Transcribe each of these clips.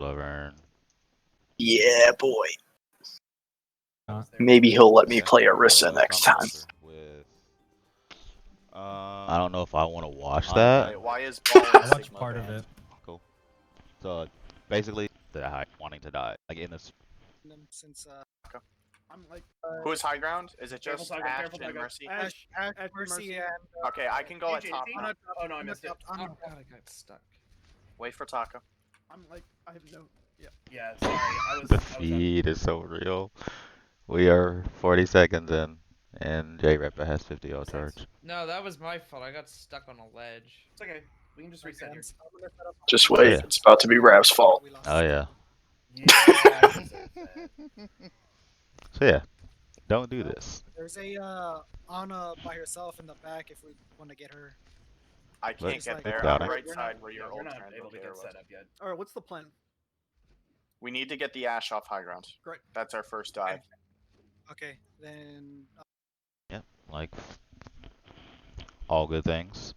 Laverne. Yeah, boy. Uh, Maybe he'll let me Okay, play so Orisa next Common time. Soldier with. I don't know if I want to watch Wait, that. why is Ball I and watched Sigma part of banned? it. Cool. So basically, wanting to die, like in this. Since I'm like, Who's high ground? Is it careful, just Tiger, Ash careful, and Tiger. Mercy? Ash, Mercy and Okay, I can go at AJ, top team? now. Oh no, I missed it. I'm Oh not- god, I got stuck. Wait for Taka. I'm like, I have no. Yeah, sorry. I The was feed is so real. We are 40 seconds in, and J Repa has 50 all charge. No, that was my fault. I got stuck on a ledge. It's okay. We can just reset here. Just wait. Yeah. It's about to be Rav's fault. Oh yeah. Yeah, I deserve that. So yeah, don't do this. There's a Anna by herself in the back if we want to get her. I can't Just get like- there. We're I'm crowding. right We're side not, where your we're old not friend able to locator get was. set up yet. All right, what's the plan? We need to get the Ash off high ground. Great. That's our first dive. Okay, then Yeah, like all good things.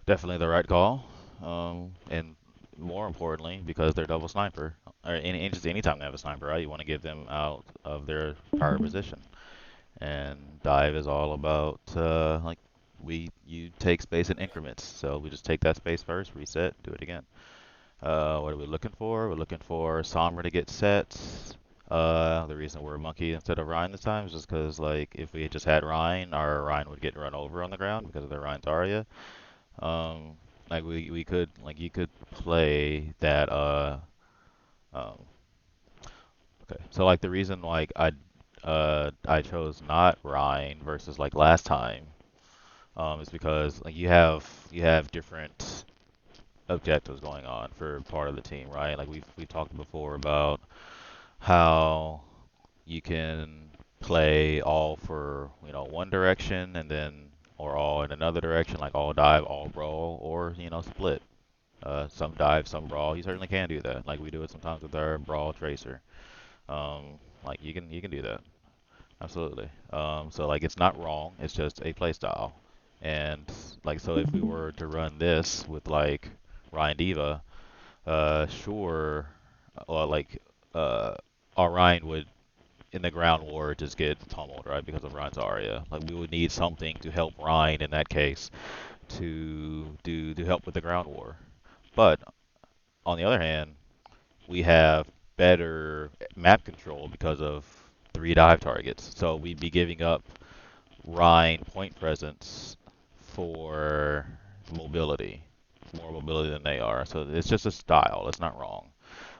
Definitely the right call. And more importantly, because they're double sniper, or just anytime they have a sniper, right? You want to get them out of their prior position. And dive is all about like you take space in increments. So we just take that space first, reset, do it again. What are we looking for? We're looking for Sombra to get sets. The reason we're Monkey instead of Ryan this time is just because, like, if we had just had Ryan, our Ryan would get run over on the ground because of the Ryan's Aria. Like we could, like, you could play that. Um, okay, so like the reason like I chose not Ryan versus like last time, is because like you have different objectives going on for part of the team, right? Like we've talked before about how you can play all for, one direction and then or all in another direction, like all dive, all brawl, or split. Some dive, some brawl. You certainly can do that. Like we do it sometimes with our brawl tracer. Like you can do that. Absolutely. So like it's not wrong. It's just a play style. And like so if we were to run this with like Ryan Diva, sure, well, like Orion would in the ground war just get pummeled, right? Because of Ryan's Aria. Like we would need something to help Ryan in that case to help with the ground war. But on the other hand, we have better map control because of 3 dive targets. So we'd be giving up Rhine point presence for mobility, more mobility than they are. So it's just a style. It's not wrong.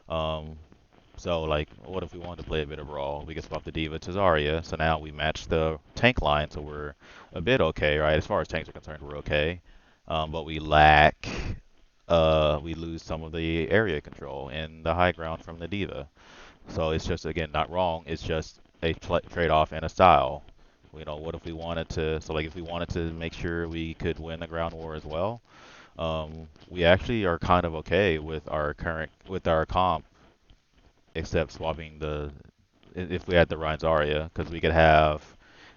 Um, so like, what if we wanted to play a bit of brawl? We could swap the Diva to Zarya. So now we match the tank line, so we're a bit okay, right? As far as tanks are concerned, we're okay. But we lose some of the area control and the high ground from the Diva. So it's just again not wrong. It's just a trade-off and a style. What if we wanted to? So like if we wanted to make sure we could win the ground war as well, we actually are kind of okay with our comp, except swapping if we had the Rhine's Aria, because we could have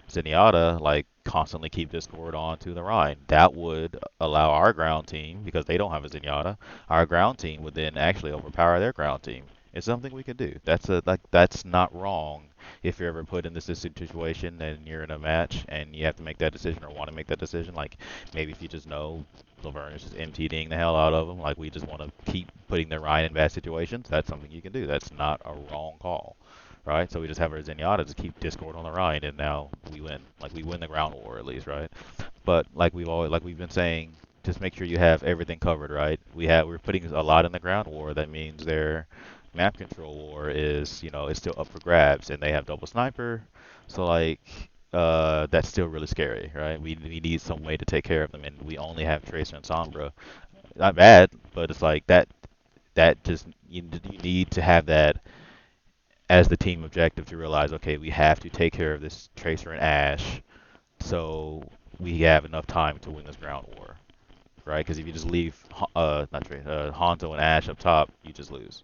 Zenyatta like constantly keep Discord on to the Rhine. That would allow our ground team, because they don't have a Zenyatta, our ground team would then actually overpower their ground team. It's something we can do. That's not wrong if you're ever put in this situation and you're in a match and you have to make that decision or want to make that decision. Like maybe if you just know Laverne is just MTDing the hell out of them, like we just want to keep putting the Ryan in bad situations. That's something you can do. That's not a wrong call, right? So we just have our Zenyatta just keep Discord on the Ryan, and now we win. Like we win the ground war at least, right? But like we've been saying, just make sure you have everything covered, right? We're putting a lot in the ground war. That means their map control war is still up for grabs, and they have double sniper. So like that's still really scary, right? We need some way to take care of them, and we only have Tracer and Sombra. Not bad, but it's like that just you need to have that as the team objective to realize, okay, we have to take care of this Tracer and Ash, so we have enough time to win this ground war, right? Because if you just leave not Tracer, Hanzo and Ash up top, you just lose.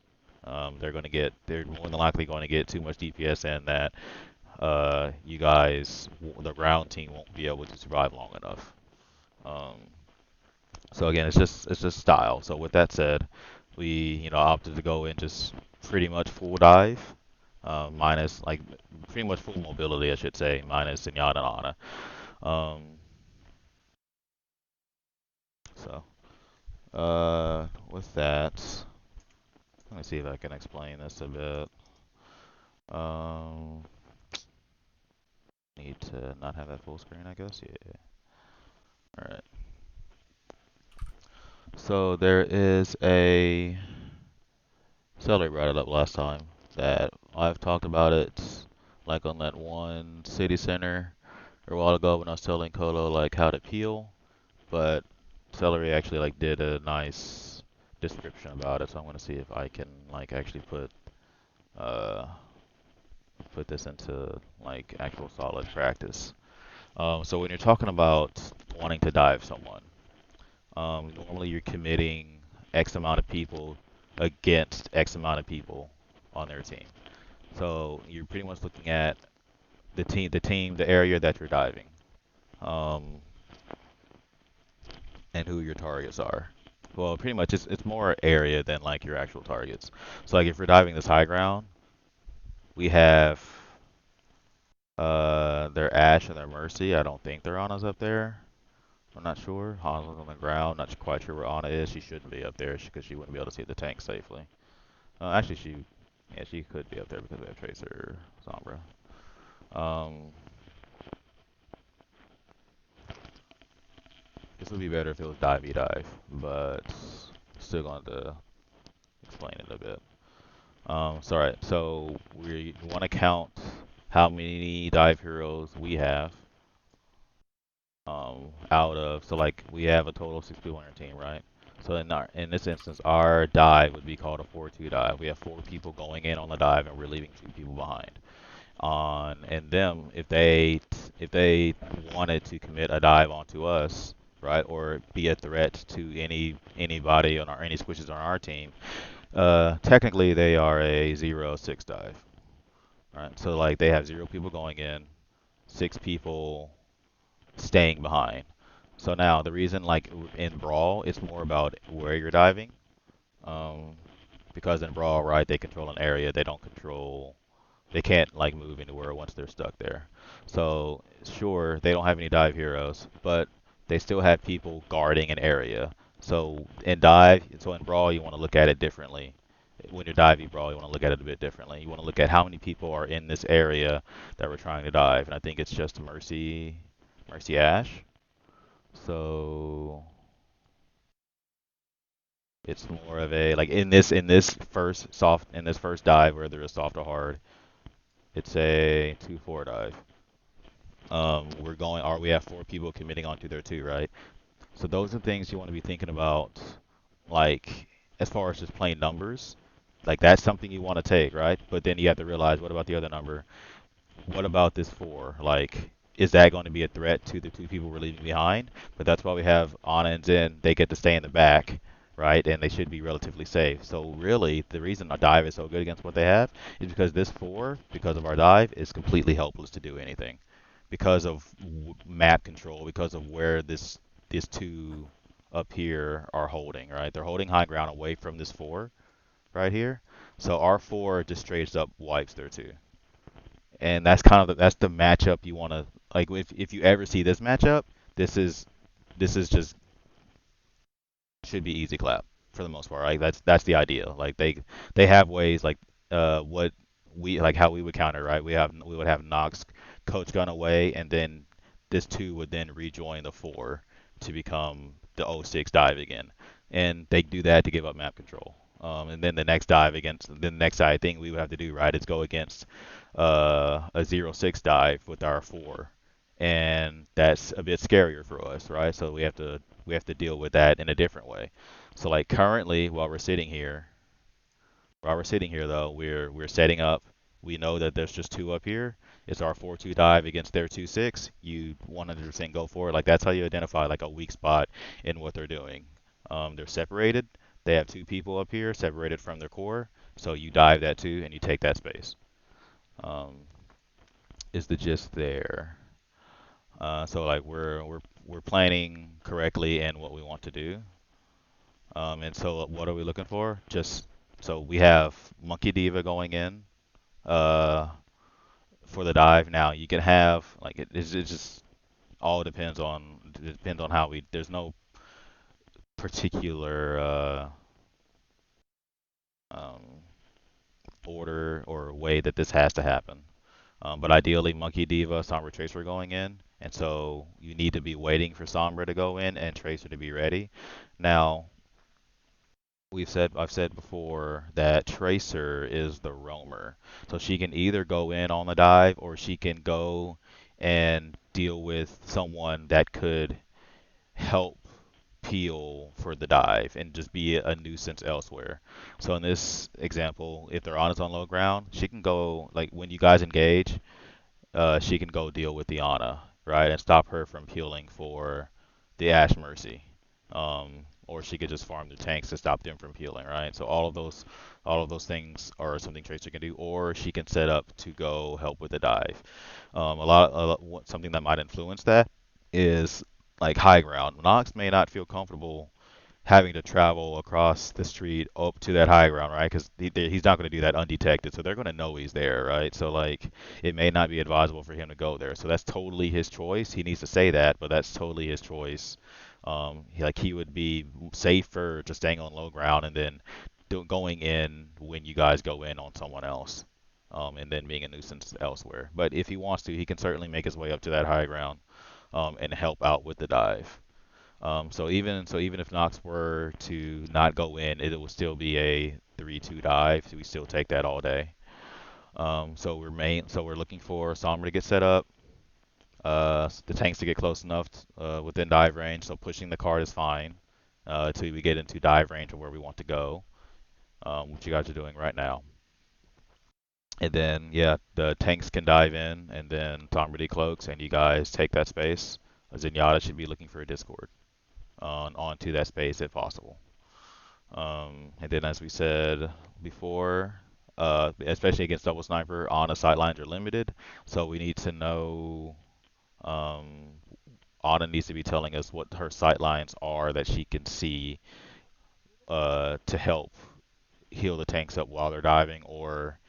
They're more than likely going to get too much DPS in that you guys, the ground team, won't be able to survive long enough. So again, it's just style. So with that said, we opted to go in just pretty much full dive, minus like pretty much full mobility, I should say, minus Zenyatta and Ana. So with that, let me see if I can explain this a bit. Um, Need to not have that full screen, I guess. Yeah. All right. So there is a Celery brought it up last time that I've talked about it like on that one city center a while ago when I was telling Colo like how to peel, but Celery actually like did a nice description about it, so I'm gonna see if I can like actually uh put this into like actual solid practice. So when you're talking about wanting to dive someone, normally you're committing X amount of people against X amount of people on their team. So you're pretty much looking at the area that you're diving, um, and who your targets are. Well, pretty much it's more area than like your actual targets. So like if we're diving this high ground, we have their Ash and their Mercy. I don't think they're on us up there. I'm not sure. Hanzo's on the ground. Not quite sure where Ana is. She shouldn't be up there because she wouldn't be able to see the tank safely. Actually, she could be up there because we have Tracer Sombra. Um, this would be better if it was dive dive, but still going to explain it a bit. Sorry. So we want to count how many dive heroes we have. Out of so like we have a total of 6 people on our team, right? So in this instance, our dive would be called a 4-2 dive. We have 4 people going in on the dive, and we're leaving 2 people behind. On and them, if they wanted to commit a dive onto us, right, or be a threat to anybody on any squishes on our team, technically they are a 0-6 dive, right? So like they have 0 people going in, 6 people staying behind. So now the reason like in Brawl, it's more about where you're diving. Um, because in Brawl, right, they control an area, they can't like move anywhere once they're stuck there. So sure, they don't have any dive heroes, but they still have people guarding an area. So in Brawl, you want to look at it differently. When you're diving Brawl, you want to look at it a bit differently. You want to look at how many people are in this area that we're trying to dive, and I think it's just Mercy Ash. So it's more of a like in this first dive, whether it's soft or hard, it's a 2-4 dive. We have 4 people committing onto their 2, right? So those are things you want to be thinking about, like as far as just plain numbers. Like that's something you want to take, right? But then you have to realize, what about the other number? What about this 4? Like, is that going to be a threat to the 2 people we're leaving behind? But that's why we have Ana and Zen. They get to stay in the back, right? And they should be relatively safe. So really, the reason our dive is so good against what they have is because this 4, because of our dive, is completely helpless to do anything. Because of map control, because of where these 2 up here are holding, right? They're holding high ground away from this 4 right here. So our 4 just straight up wipes their 2, and that's the matchup you want to like. If you ever see this matchup, this is just should be easy clap for the most part. Like that's the ideal. Like they have ways like what we like how we would counter, right? We would have Nox coach gun away, and then this 2 would then rejoin the 4 to become the 0-6 dive again, and they do that to give up map control. And then the next dive thing we would have to do, right, is go against a 0-6 dive with our 4, and that's a bit scarier for us, right? So we have to deal with that in a different way. So like currently, while we're sitting here though, we're setting up. We know that there's just 2 up here. It's our 4-2 dive against their 2-6. You 100% go for it. Like that's how you identify like a weak spot in what they're doing. They're separated. They have 2 people up here separated from their core. So you dive that 2 and you take that space. Um, is the gist there? So like we're planning correctly in what we want to do. And so what are we looking for? Just so we have Monkey Diva going in uh, for the dive. Now you can have like it just all depends on how we. There's no particular um, order or way that this has to happen. But ideally, Monkey Diva, Sombra, Tracer going in, and so you need to be waiting for Sombra to go in and Tracer to be ready. Now, I've said before that Tracer is the roamer, so she can either go in on the dive or she can go and deal with someone that could help peel for the dive and just be a nuisance elsewhere. So in this example, if they're on its on low ground, she can go like when you guys engage, she can go deal with the Ana, right, and stop her from peeling for the Ash Mercy. Or she could just farm the tanks to stop them from peeling, right? So all of those things are something Tracer can do, or she can set up to go help with the dive. Something that might influence that is like high ground. Nox may not feel comfortable having to travel across the street up to that high ground, right? Because he's not going to do that undetected, so they're going to know he's there, right? So like, it may not be advisable for him to go there. So that's totally his choice. He needs to say that, but that's totally his choice. He would be safer just staying on low ground and then going in when you guys go in on someone else, and then being a nuisance elsewhere. But if he wants to, he can certainly make his way up to that high ground, and help out with the dive. So even if Nox were to not go in, it would still be a 3-2 dive. So we still take that all day. So we're looking for Sombra to get set up, the tanks to get close enough within dive range. So pushing the card is fine until we get into dive range of where we want to go, which you guys are doing right now. And then yeah, the tanks can dive in, and then Sombra decloaks, and you guys take that space. Zenyatta should be looking for a Discord onto that space if possible. And then, as we said before, especially against double sniper, on the sidelines are limited, so we need to know. Um, Anna needs to be telling us what her sight lines are that she can see to help heal the tanks up while they're diving, or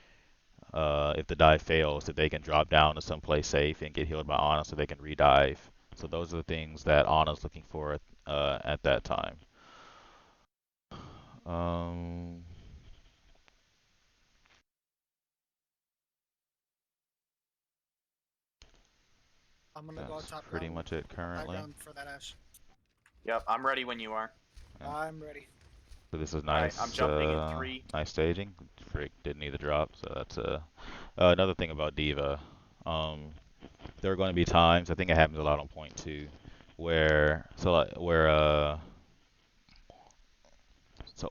if the dive fails, that they can drop down to someplace safe and get healed by Anna so they can redive. So those are the things that Anna's looking for at that time. Um, I'm gonna go that's top pretty ground. much it High currently. ground for that Ash. Yep, I'm ready when you are. Yeah. I'm ready. So this is Alright, nice, I'm jumping in 3. nice staging. Frick didn't need the drop, so that's another thing about Diva. There are going to be times, I think it happens a lot on point two, where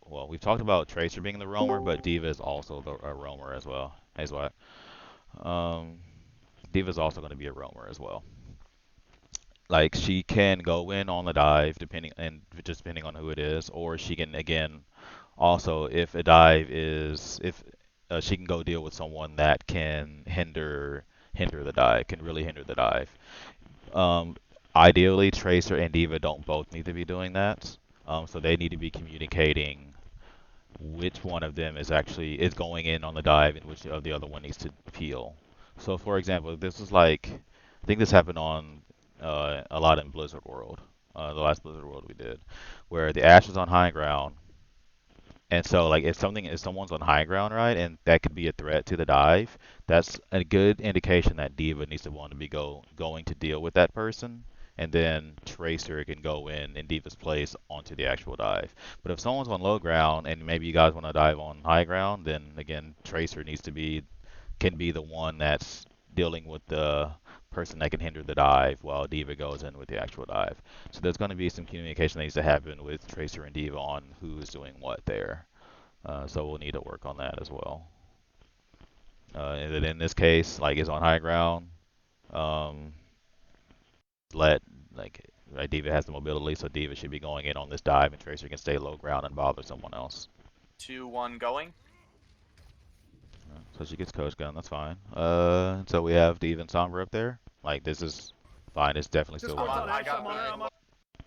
well, we've talked about Tracer being the roamer, but Diva is also a roamer as well. As well. Diva is also going to be a roamer as well. Like she can go in on the dive depending on who it is, or she can again also if a dive is if she can go deal with someone that can hinder the dive, can really hinder the dive. Um, Ideally, Tracer and Diva don't both need to be doing that. So they need to be communicating which one of them is going in on the dive and which of the other one needs to peel. So for example, this is like I think this happened on a lot in Blizzard World, the last Blizzard World we did, where the Ash is on high ground, and so like if someone's on high ground, right, and that could be a threat to the dive, that's a good indication that Diva needs to want to be going to deal with that person, and then Tracer can go in Diva's place onto the actual dive. But if someone's on low ground and maybe you guys want to dive on high ground, then again Tracer can be the one that's dealing with the person that can hinder the dive while Diva goes in with the actual dive. So there's going to be some communication that needs to happen with Tracer and Diva on who's doing what there. So we'll need to work on that as well. And then in this case, like it's on high ground, um, let like right, Diva has the mobility, so Diva should be going in on this dive, and Tracer can stay low ground and bother someone else. 2, 1, going. So she gets coach gun, that's fine. So we have Diva and Sombra up there. Like this is fine. It's definitely still Discord's winning. on I Ash, got I'm on her, I'm on.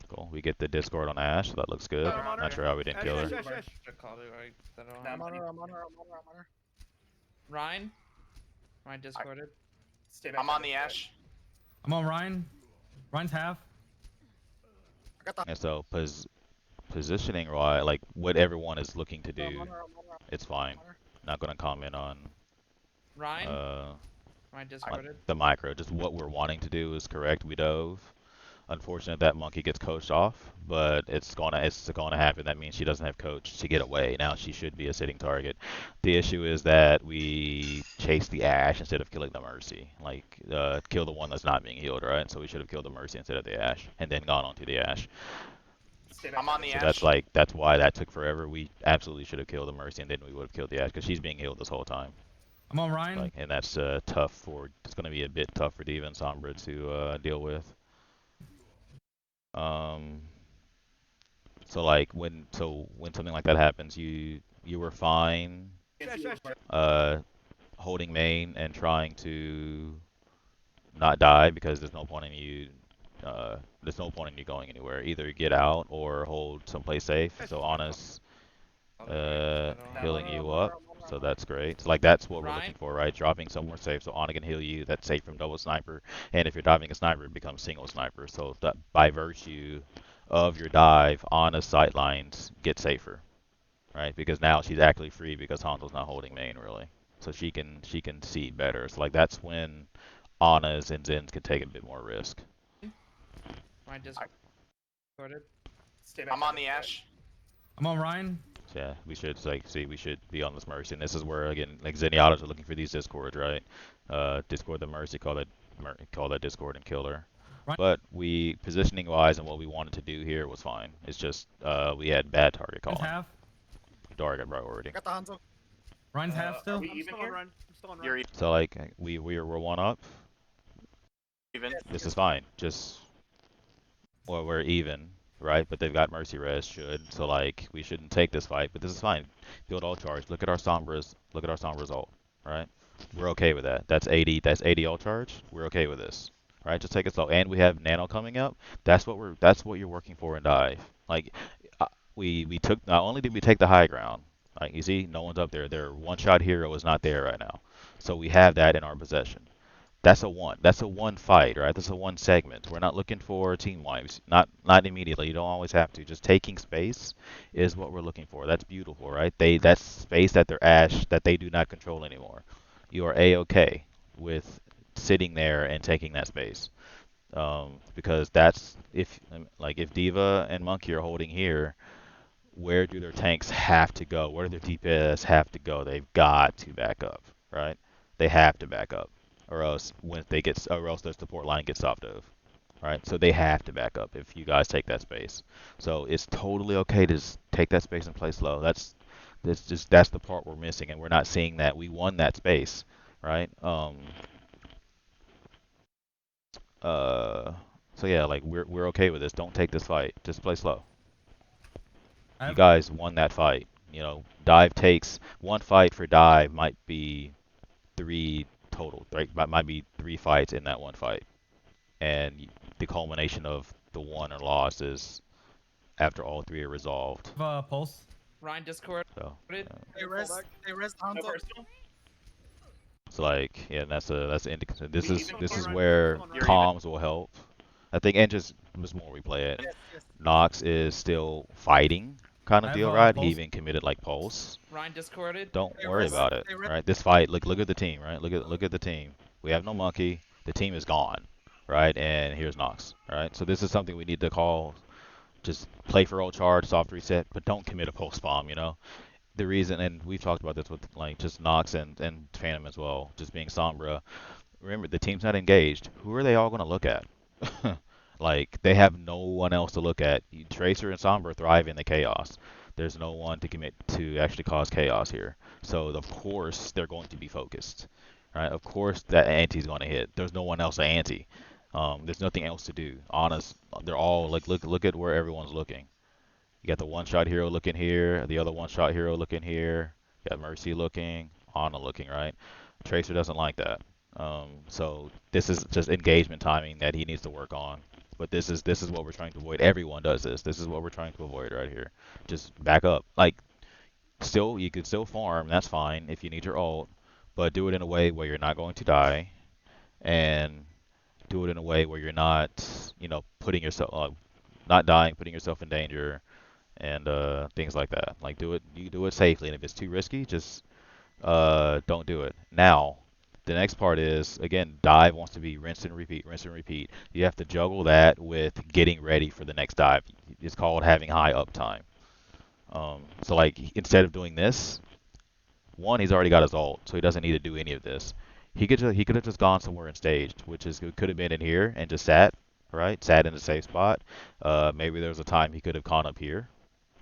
Cool. So we get the Discord on Ash, so that looks good. I'm on Not her. sure how we didn't Ash, kill Ash, her. Ash, Ash. Should call it right. I don't Nah, know. I'm on her. I'm on her. I'm on her. I'm on her. Ryan? Ryan discorded. Stay back I'm down on the this way. Ash. I'm on Ryan. Ryan's half. I got the. And so positioning wise, like what everyone is looking to I'm do, on her. I'm on her. it's fine. I'm on her. Not gonna comment on Ryan? uh Ryan like discorded. the micro. Just what we're wanting to do is correct. We dove. Unfortunate that monkey gets coached off, but it's gonna happen. That means she doesn't have coach to get away. Now she should be a sitting target. The issue is that we chase the Ash instead of killing the Mercy. Like kill the one that's not being healed, right? So we should have killed the Mercy instead of the Ash, and then gone on to the Ash. Stay back I'm down on this the So Ash. that's why that took forever. We absolutely should have killed the Mercy, and then we would have killed the Ash because she's being healed this whole time. I'm on Ryan. Like, and that's tough for. It's gonna be a bit tough for Diva and Sombra to deal with. Um, so like when something like that happens, you were fine way. Ash, Ash, Ash. holding main and trying to not die because there's no point in you going anywhere. Either get out or hold someplace safe. So Honest healing you up. So that's great. So like that's what we're looking for, right? Dropping somewhere safe so Ana can heal you. That's safe from double sniper. And if you're diving a sniper, it becomes single sniper. So that by virtue of your dive, Ana's sightlines get safer, right? Because now she's actually free because Hanzo's not holding main really. So she can see better. So like that's when Ana's and Zen's can take a bit more risk. Ryan discorded. Stay back I'm down on the this way. Ash. I'm on Ryan. So yeah, we should we should be on this Mercy, and this is where again like Zenyatta's are looking for these Discords, right? Discord the Mercy, call that Discord and kill her. Right. But we positioning wise and what we wanted to do here was fine. It's just we had bad target Ryan's calling, half. target priority. I got the Hanzo. Ryan's half Are still. we I'm even still here? on run. I'm still on run. You're So like we're one up. even. This is fine. Just well we're even, right? But they've got Mercy res so like we shouldn't take this fight, but this is fine. Build all charge. Look at our Sombra's ult, right? We're okay with that. That's 80 all charge. We're okay with this. Right? Just take it slow. And we have nano coming up. That's what you're working for in dive. Like we took not only did we take the high ground, like you see, no one's up there. Their one shot hero is not there right now. So we have that in our possession. That's a one fight, right? That's a one segment. We're not looking for team wipes. Not immediately. You don't always have to. Just taking space is what we're looking for. That's beautiful, right? That's space that they're Ash that they do not control anymore. You are A-okay with sitting there and taking that space. Because that's if Diva and Monkey are holding here, where do their tanks have to go? Where do their DPS have to go? They've got to back up, right? They have to back up, or else their support line gets soft of, right? So they have to back up if you guys take that space. So it's totally okay to just take that space and play slow. That's the part we're missing, and we're not seeing that. We won that space, right? So yeah, like we're okay with this. Don't take this fight. Just play slow. You guys won that fight. You know, dive takes one fight for dive might be 3 total. Right? Might be 3 fights in that one fight, and the culmination of the won or loss is after all 3 are resolved. Pulse. Ryan discorded. So They res the No Hanzo. personal? it's like yeah, that's an indicator. This We is even this on is run. where You're comms will help. I think, and just more we play it. Yes, yes. Nox is still fighting kind of I have, deal, right? He Pulse. even committed like Pulse. Ryan discorded. Don't They worry res- about it, they res- right? This fight, look at the team, right? Look at the team. We have no monkey. The team is gone, right? And here's Nox, right? So this is something we need to call. Just play for old charge, soft reset, but don't commit a Pulse bomb. You know, the reason, and we've talked about this with like just Nox and Phantom as well, just being Sombra. Remember, the team's not engaged. Who are they all going to look at? Like, they have no one else to look at. Tracer and Sombra thrive in the chaos. There's no one to commit to actually cause chaos here. So, of course, they're going to be focused. Right? Of course, that anti's going to hit. There's no one else to anti. There's nothing else to do. Honest, they're all, like, look at where everyone's looking. You got the one-shot hero looking here, the other one-shot hero looking here. You got Mercy looking, Ana looking, right? Tracer doesn't like that. So this is just engagement timing that he needs to work on. But this is what we're trying to avoid. Everyone does this. This is what we're trying to avoid right here. Just back up. Like still, you can still farm. That's fine if you need your ult, but do it in a way where you're not going to die, and do it in a way where you're not, putting yourself, not dying, putting yourself in danger, and things like that. Like you do it safely, and if it's too risky, just don't do it. Now, the next part is again, dive wants to be rinse and repeat, rinse and repeat. You have to juggle that with getting ready for the next dive. It's called having high uptime. So like instead of doing this, one, he's already got his ult, so he doesn't need to do any of this. He could have just gone somewhere and staged, which is could have been in here and just sat, right? Sat in a safe spot. Maybe there was a time he could have gone up here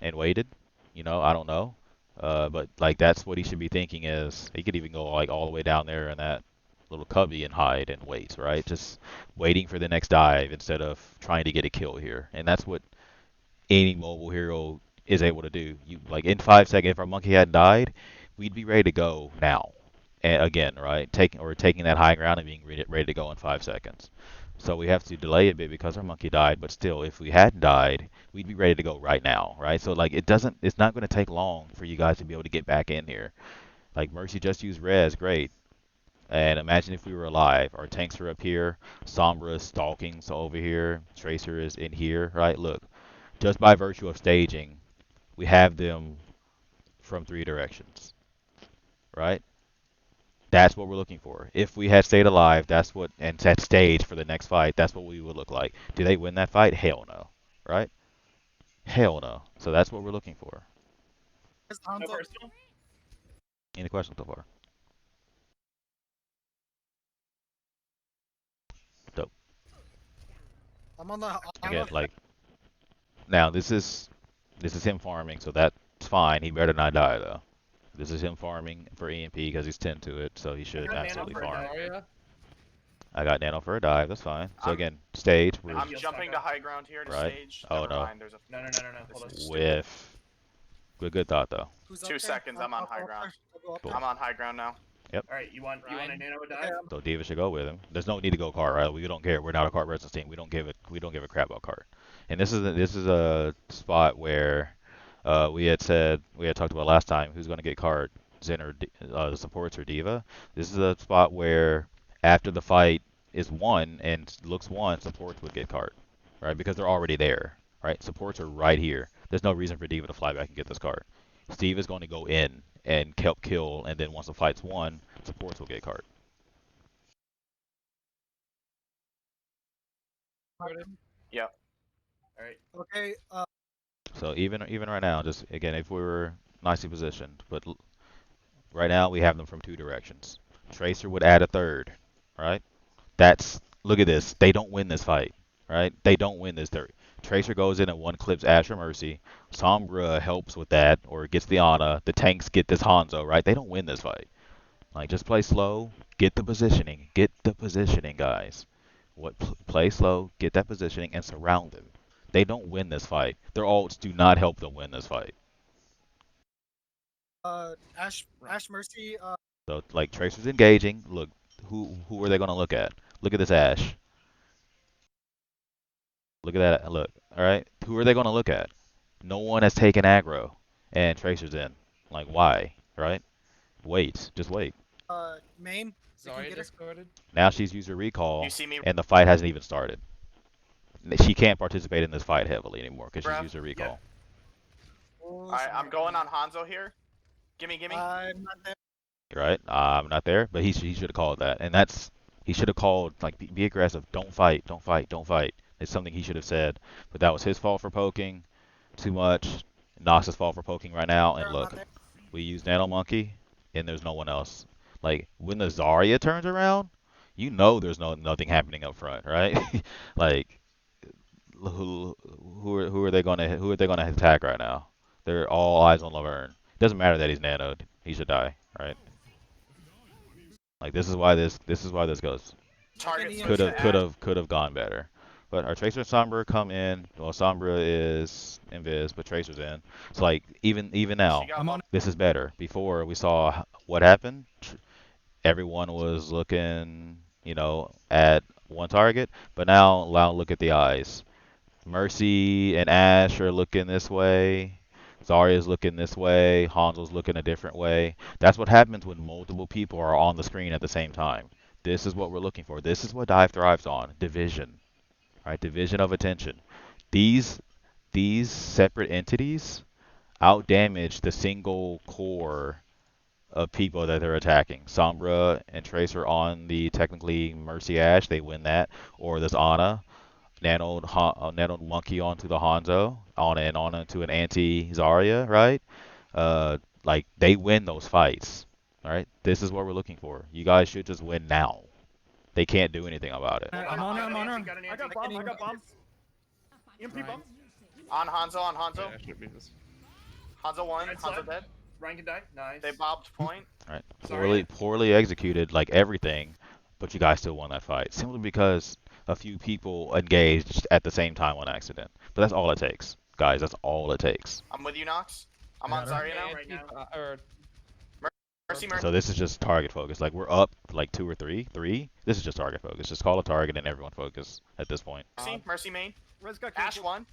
and waited. I don't know. But like that's what he should be thinking is he could even go like all the way down there in that little cubby and hide and wait, right? Just waiting for the next dive instead of trying to get a kill here. And that's what any mobile hero is able to do. You like in 5 seconds, if our monkey had died, we'd be ready to go now. And again, right? Taking that high ground and being ready to go in 5 seconds. So we have to delay a bit because our monkey died, but still, if we hadn't died, we'd be ready to go right now, right? So like it's not going to take long for you guys to be able to get back in here. Like Mercy just used res, great. And imagine if we were alive. Our tanks are up here, Sombra is stalking, so over here, Tracer is in here, right? Look, just by virtue of staging, we have them from 3 directions, right? That's what we're looking for. If we had stayed alive, and set stage for the next fight, that's what we would look like. Do they win that fight? Hell no, right? Hell no. So that's what we're looking for. Is No Hanzo, personal. Any questions so far? Dope. I'm on the. Again, like now this is him farming, so that's fine. He better not die though. This is him farming for EMP because he's 10 to it, so he should got nano absolutely for a farm. dive. Zarya. I got nano for a dive, that's fine. So I'm- again, stage, we're I'm You'll jumping suck to up. high ground here to Right. stage. Oh, Never no. mind, there's a No. Hold on. This is- with good thought though. Who's 2 up there? seconds, I'm on high up ground. there. I'll go up Cool. there. I'm on high ground now. All right. You want a Ryan? nano a dive? Okay, So Diva should go with him. There's no need to go cart, right? We don't care. We're not a cart versus team. We don't give a crap about cart. And this is a spot where we had talked about last time who's going to get cart, Zen or the supports or Diva. This is a spot where after the fight is won and looks won, supports would get cart, right? Because they're already there, right? Supports are right here. There's no reason for Diva to fly back and get this cart. Steve is going to go in and help kill, and then once the fight's won, supports will get cart. Yep. All right. Okay. So even right now, just again, if we were nicely positioned, but right now we have them from 2 directions. Tracer would add a third, right? Look at this. They don't win this fight, right? They don't win this third. Tracer goes in and one clips Asher Mercy. Sombra helps with that or gets the Ana. The tanks get this Hanzo, right? They don't win this fight. Like just play slow, get the positioning, guys. Play slow, get that positioning, and surround them. They don't win this fight. Their ults do not help them win this fight. Ash Mercy. So like Tracer's engaging. Look, who are they gonna look at? Look at this Ash. Look at that. Look. All right. Who are they gonna look at? No one has taken aggro, and Tracer's in. Like why? Right? Wait. Just wait. Main. They can Zarya get her. discorded. Now she's used her recall, You see me, and the fight hasn't even started. She can't participate in this fight heavily anymore because she's Bruh. used her recall. Oh, Alright, I'm going on Hanzo here. Gimme. I'm not there. Right? I'm not there, but he should have called that, and he should have called like be aggressive. Don't fight. Don't fight. Don't fight. It's something he should have said, but that was his fault for poking too much. Nox's fault for poking right now, and I'm look, not there. we use Nano Monkey, and there's no one else. Like when the Zarya turns around, you know there's nothing happening up front, right? Like who are they gonna attack right now? They're all eyes on Laverne. Doesn't matter that he's nanoed. He should die, right? Like this is why this goes. Target Any Could switch have to could have gone better. But our Tracer and Sombra come in. Well, Sombra is invis, but Tracer's in. So like even now, She got I'm on. this is better. Before we saw what happened, everyone was looking, at one target. But now look at the eyes. Mercy and Ash are looking this way. Zarya's looking this way. Hanzo's looking a different way. That's what happens when multiple people are on the screen at the same time. This is what we're looking for. This is what Dive thrives on. Division. Right? Division of attention. These separate entities outdamage the single core of people that they're attacking. Sombra and Tracer on the technically Mercy Ash, they win that. Or this Ana, nanoed Monkey onto the Hanzo, on into an anti Zarya, right? Like they win those fights. All right, this is what we're looking for. You guys should just win now. They can't do anything about it. I'm on her. I'm on her. I got bomb. I got bomb. EMP bomb. On Hanzo, on Hanzo. Yeah, I should be this. Hanzo 1, Right Hanzo side. dead. Ryan can die. Nice. They bobbed point. All right, Sorry. poorly executed, like everything, but you guys still won that fight simply because a few people engaged at the same time on accident. But that's all it takes, guys. That's all it takes. I'm with you, Nox. I'm I on got her. Zarya now. right now. Or Mercy, Mercy. So this is just target focus. Like we're up like 2 or 3. This is just target focus. Just call a target and everyone focus at this point. Mercy main. Res got Ash canceled. 1.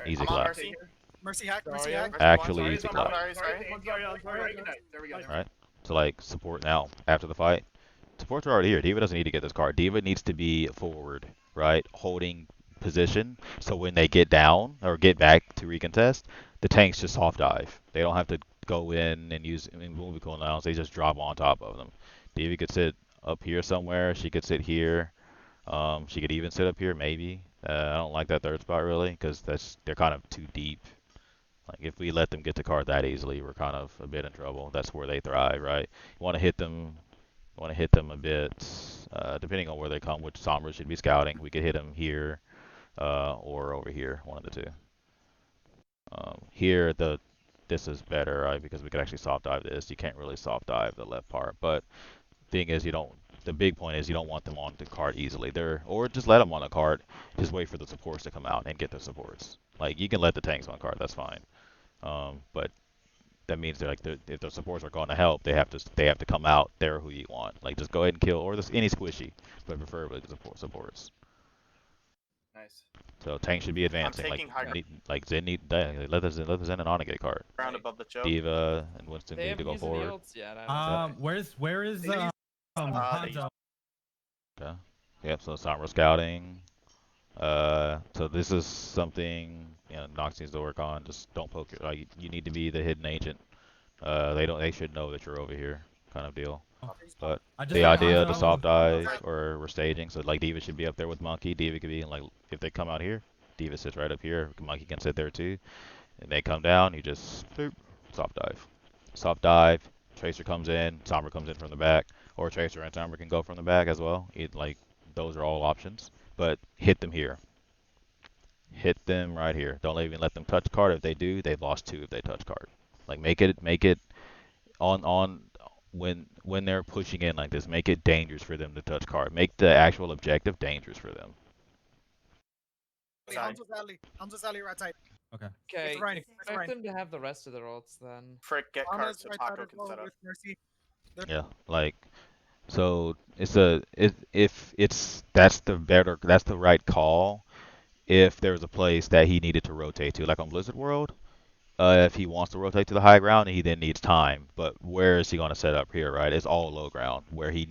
Easy I'm on clap. Mercy. Mercy hack. Mercy Zarya. hack. Mercy Actually, one. easy I'm clap. on Zarya, sorry. Zarya can die. There we go. Right. So like support now after the fight. Supports are already here. Diva doesn't need to get this card. Diva needs to be forward, right, holding position. So when they get down or get back to recontest, the tanks just soft dive. They don't have to go in and use movie cooldowns. They just drop on top of them. Diva could sit up here somewhere. She could sit here. She could even sit up here maybe. I don't like that third spot really because they're kind of too deep. Like if we let them get to card that easily, we're kind of a bit in trouble. That's where they thrive, right? You want to hit them. A bit, depending on where they come. Which Sombra should be scouting. We could hit them here, or over here, one of the two. Here, this is better, right? Because we could actually soft dive this. You can't really soft dive the left part, but thing is, you don't. The big point is you don't want them on the cart easily. Or just let them on the cart. Just wait for the supports to come out and get the supports. Like you can let the tanks on cart, that's fine. But that means that if the supports are going to help, they have to come out. They're who you want. Like just go ahead and kill, or just any squishy, but preferably the supports. Nice. So tank should be advancing. taking high Like Zen need let the Zen and Ana get card. Ground above the choke. Diva and Winston they need to haven't go used the forward. ults yet. I don't know. Where is They Hanzo? Okay. Yep. So Sombra scouting. So this is something Nox needs to work on. Just don't poke it. Like you need to be the hidden agent. They should know that you're over here, kind of deal. But the idea of the soft dive or we're staging, so like Diva should be up there with Monkey. Diva could be like if they come out here, Diva sits right up here. Monkey can sit there too. And they come down, you just boop, soft dive. Soft dive. Tracer comes in, Sombra comes in from the back, or Tracer and Sombra can go from the back as well. Like those are all options. But hit them here. Hit them right here. Don't even let them touch card. If they do, they've lost 2 if they touch card. Like make it on when they're pushing in like this, make it dangerous for them to touch card. Make the actual objective dangerous for them. Hamza's alley right side. Okay. Okay, It's Ryan, it's expect Ryan. them to have the rest of their ults then. Frick, get Ana's cards so right side Taco as can well set up. with Mercy. Yeah, like so if that's the right call. If there's a place that he needed to rotate to, like on Blizzard World, if he wants to rotate to the high ground, he then needs time. But where is he going to set up here? Right, it's all low ground where he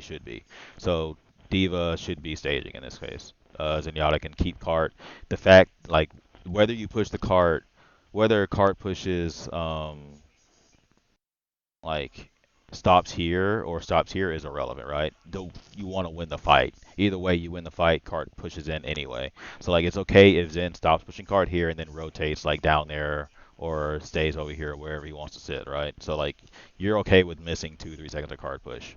should be. So Diva should be staging in this case. Zenyatta can keep cart. The fact like whether you push the cart, whether cart pushes like stops here or stops here is irrelevant, right? You want to win the fight. Either way, you win the fight. Cart pushes in anyway. So like it's okay if Zen stops pushing cart here and then rotates like down there or stays over here wherever he wants to sit, right? So like you're okay with missing 2-3 seconds of card push.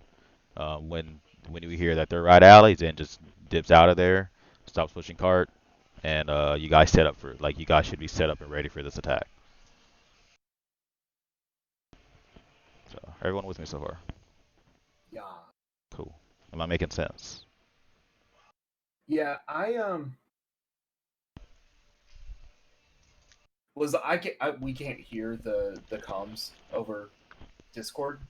When you hear that they're right alley, Zen just dips out of there, stops pushing cart, and you guys should be set up and ready for this attack. So everyone with me so far? Yeah. Cool. Am I making sense? Yeah, we can't hear the comms over Discord.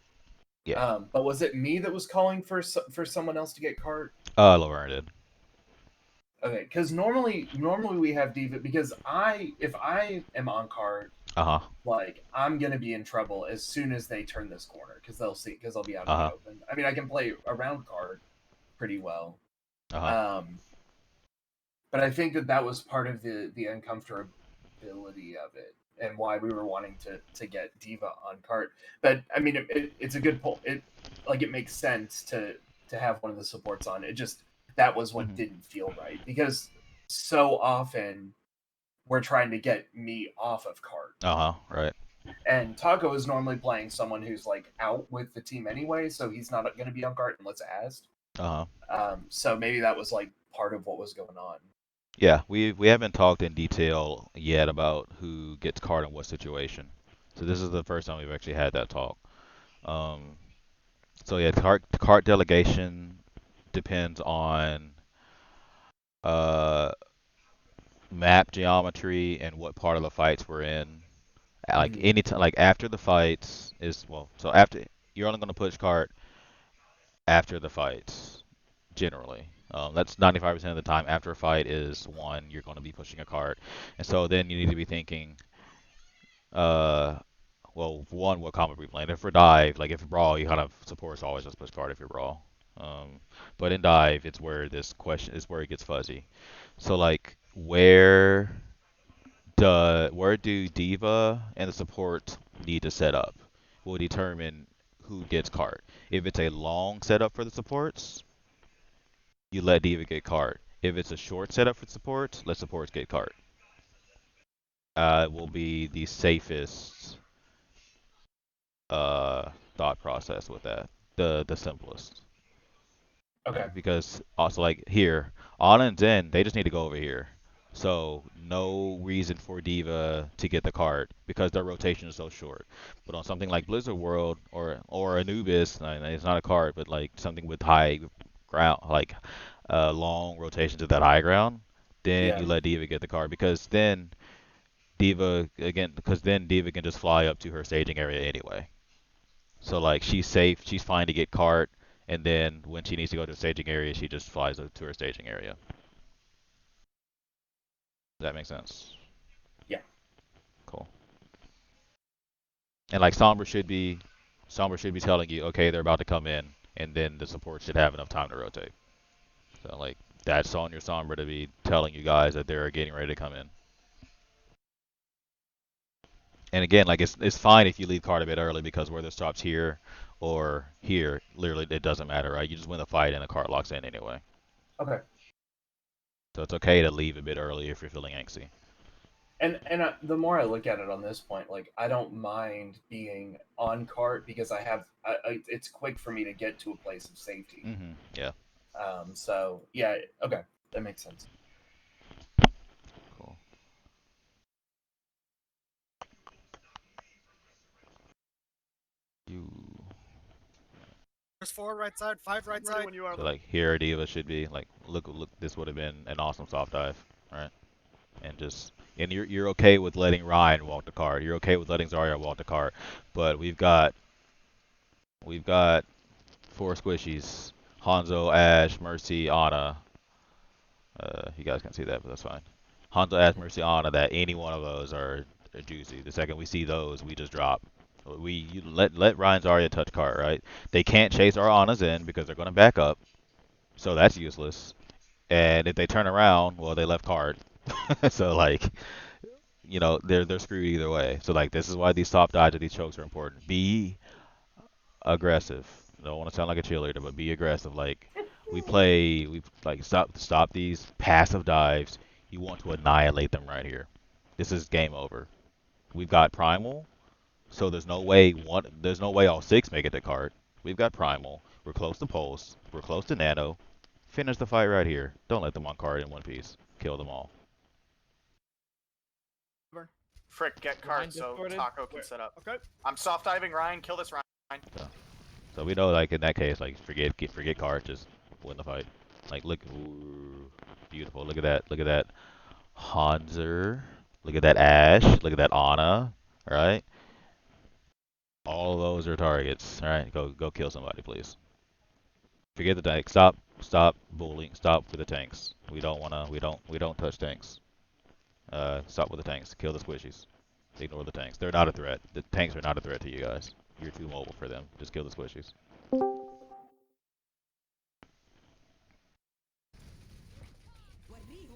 Yeah. But was it me that was calling for someone else to get cart? Laverne did. Okay, because normally we have diva because if I am on cart, Uh-huh. like I'm gonna be in trouble as soon as they turn this corner because they'll see because I'll be out in Uh-huh. the open. I mean, I can play around cart pretty well. Uh-huh. But I think that was part of the uncomfortability of it and why we were wanting to get diva on cart. But I mean, it's a good pull. It makes sense to have one of the supports on. It just that was what Mhm. didn't feel right because so often we're trying to get me off of cart. Uh-huh. Right. And Taco is normally playing someone who's like out with the team anyway, so he's not going to be on cart unless asked. Uh-huh. So maybe that was like part of what was going on. Yeah, we haven't talked in detail yet about who gets card in what situation. So this is the first time we've actually had that talk. Um, so yeah, card delegation depends on uh map geometry and what part of the fights we're in. Like Mhm. any time, like after the fights is well, so after you're only gonna push card after the fights generally. That's 95% of the time. After a fight is one, you're going to be pushing a card, and so then you need to be thinking, uh, well, one, what combo are we playing? If for dive, like if brawl, you kind of supports always just push card if you're brawl. But in dive, it's where this question is where it gets fuzzy. So like where do diva and the support need to set up will determine who gets card. If it's a long setup for the supports, you let diva get card. If it's a short setup for supports, let supports get card. It will be the safest thought process with that. The simplest. Okay. Right? Because also like here, Anna and Zen, they just need to go over here. So no reason for Diva to get the card because their rotation is so short. But on something like Blizzard World or Anubis, it's not a card, but like something with high ground, like long rotation to that high ground, then Yeah. you let Diva get the card because then Diva can just fly up to her staging area anyway. So like she's safe, she's fine to get cart, and then when she needs to go to the staging area, she just flies up to her staging area. Does that make sense? Yeah. Cool. And like Sombra should be telling you, okay, they're about to come in, and then the support should have enough time to rotate. So like that's on your Sombra to be telling you guys that they're getting ready to come in. And again, like it's fine if you leave card a bit early because whether it stops here or here, literally it doesn't matter, right? You just win the fight and the card locks in anyway. Okay. So it's okay to leave a bit early if you're feeling angsty. And the more I look at it on this point, like I don't mind being on cart because it's quick for me to get to a place of safety. Yeah. So yeah, okay, that makes sense. Cool. You. There's 4 right side, 5 right side. When you are So like here, Diva should be like, look. This would have been an awesome soft dive, right? And you're okay with letting Ryan walk the card. You're okay with letting Zarya walk the card, but we've got 4 squishies: Hanzo, Ash, Mercy, Ana. You guys can't see that, but that's fine. Hanzo, Ash, Mercy, Ana. That any one of those are juicy. The second we see those, we just drop. You let Ryan Zarya touch cart, right? They can't chase our Anas in because they're gonna back up, so that's useless. And if they turn around, well, they left cart. So like, they're screwed either way. So like, this is why these top dives of these chokes are important. Be aggressive. I don't want to sound like a cheerleader, but be aggressive. Like we like stop these passive dives. You want to annihilate them right here. This is game over. We've got primal, so there's no way all 6 make it to cart. We've got primal. We're close to pulse. We're close to nano. Finish the fight right here. Don't let them on cart in one piece. Kill them all. Frick, get Ryan cart so distorted. Taco can set up. Okay. I'm soft diving Ryan. Kill this Ryan. So we know, like in that case, like forget cart, just win the fight. Like look, ooh, beautiful. Look at that. Look at that, Hanzer. Look at that Ash. Look at that Ana. Right? All of those are targets. All right, go kill somebody, please. Forget the tank. Stop bullying. Stop with the tanks. We don't touch tanks. Stop with the tanks. Kill the squishies. Ignore the tanks. They're not a threat. The tanks are not a threat to you guys. You're too mobile for them. Just kill the squishies.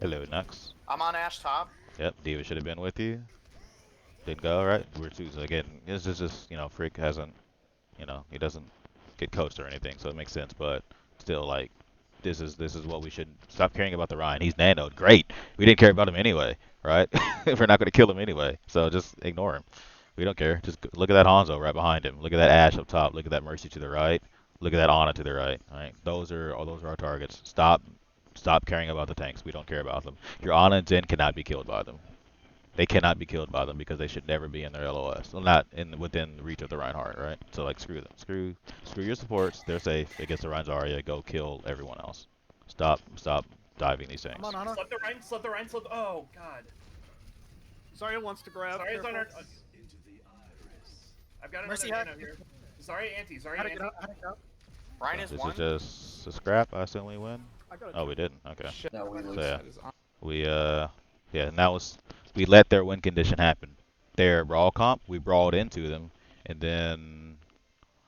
Hello, Nux. I'm on Ash top. Yep, Diva should have been with you. Didn't go, right? We're two. So again, this is just, Frick hasn't, he doesn't get coached or anything, so it makes sense. But still, like, this is what we should stop caring about the Ryan. He's nanoed. Great. We didn't care about him anyway, right? We're not going to kill him anyway, so just ignore him. We don't care. Just look at that Hanzo right behind him. Look at that Ash up top. Look at that Mercy to the right. Look at that Ana to the right. All right, those are our targets. Stop caring about the tanks. We don't care about them. Your Ana and Zen cannot be killed by them. They cannot be killed by them because they should never be in their LOS. Well, not within reach of the Reinhardt, right? So like screw them. Screw your supports. They're safe against the Rein's Zarya. Go kill everyone else. Stop diving these things. I'm on Ana. Slip the Rhine. Oh, God. Zarya wants to grab. Zarya's on careful. our... I've got another Mercy nano hack. here. Zarya anti. Zarya How to anti. get out? How to get out? Ryan is This one. is just a scrap. I assume we win. I got Oh, we didn't. Okay. Shit. No, we lose. So yeah, That is on. we yeah. Now we let their win condition happen. Their brawl comp, we brawled into them, and then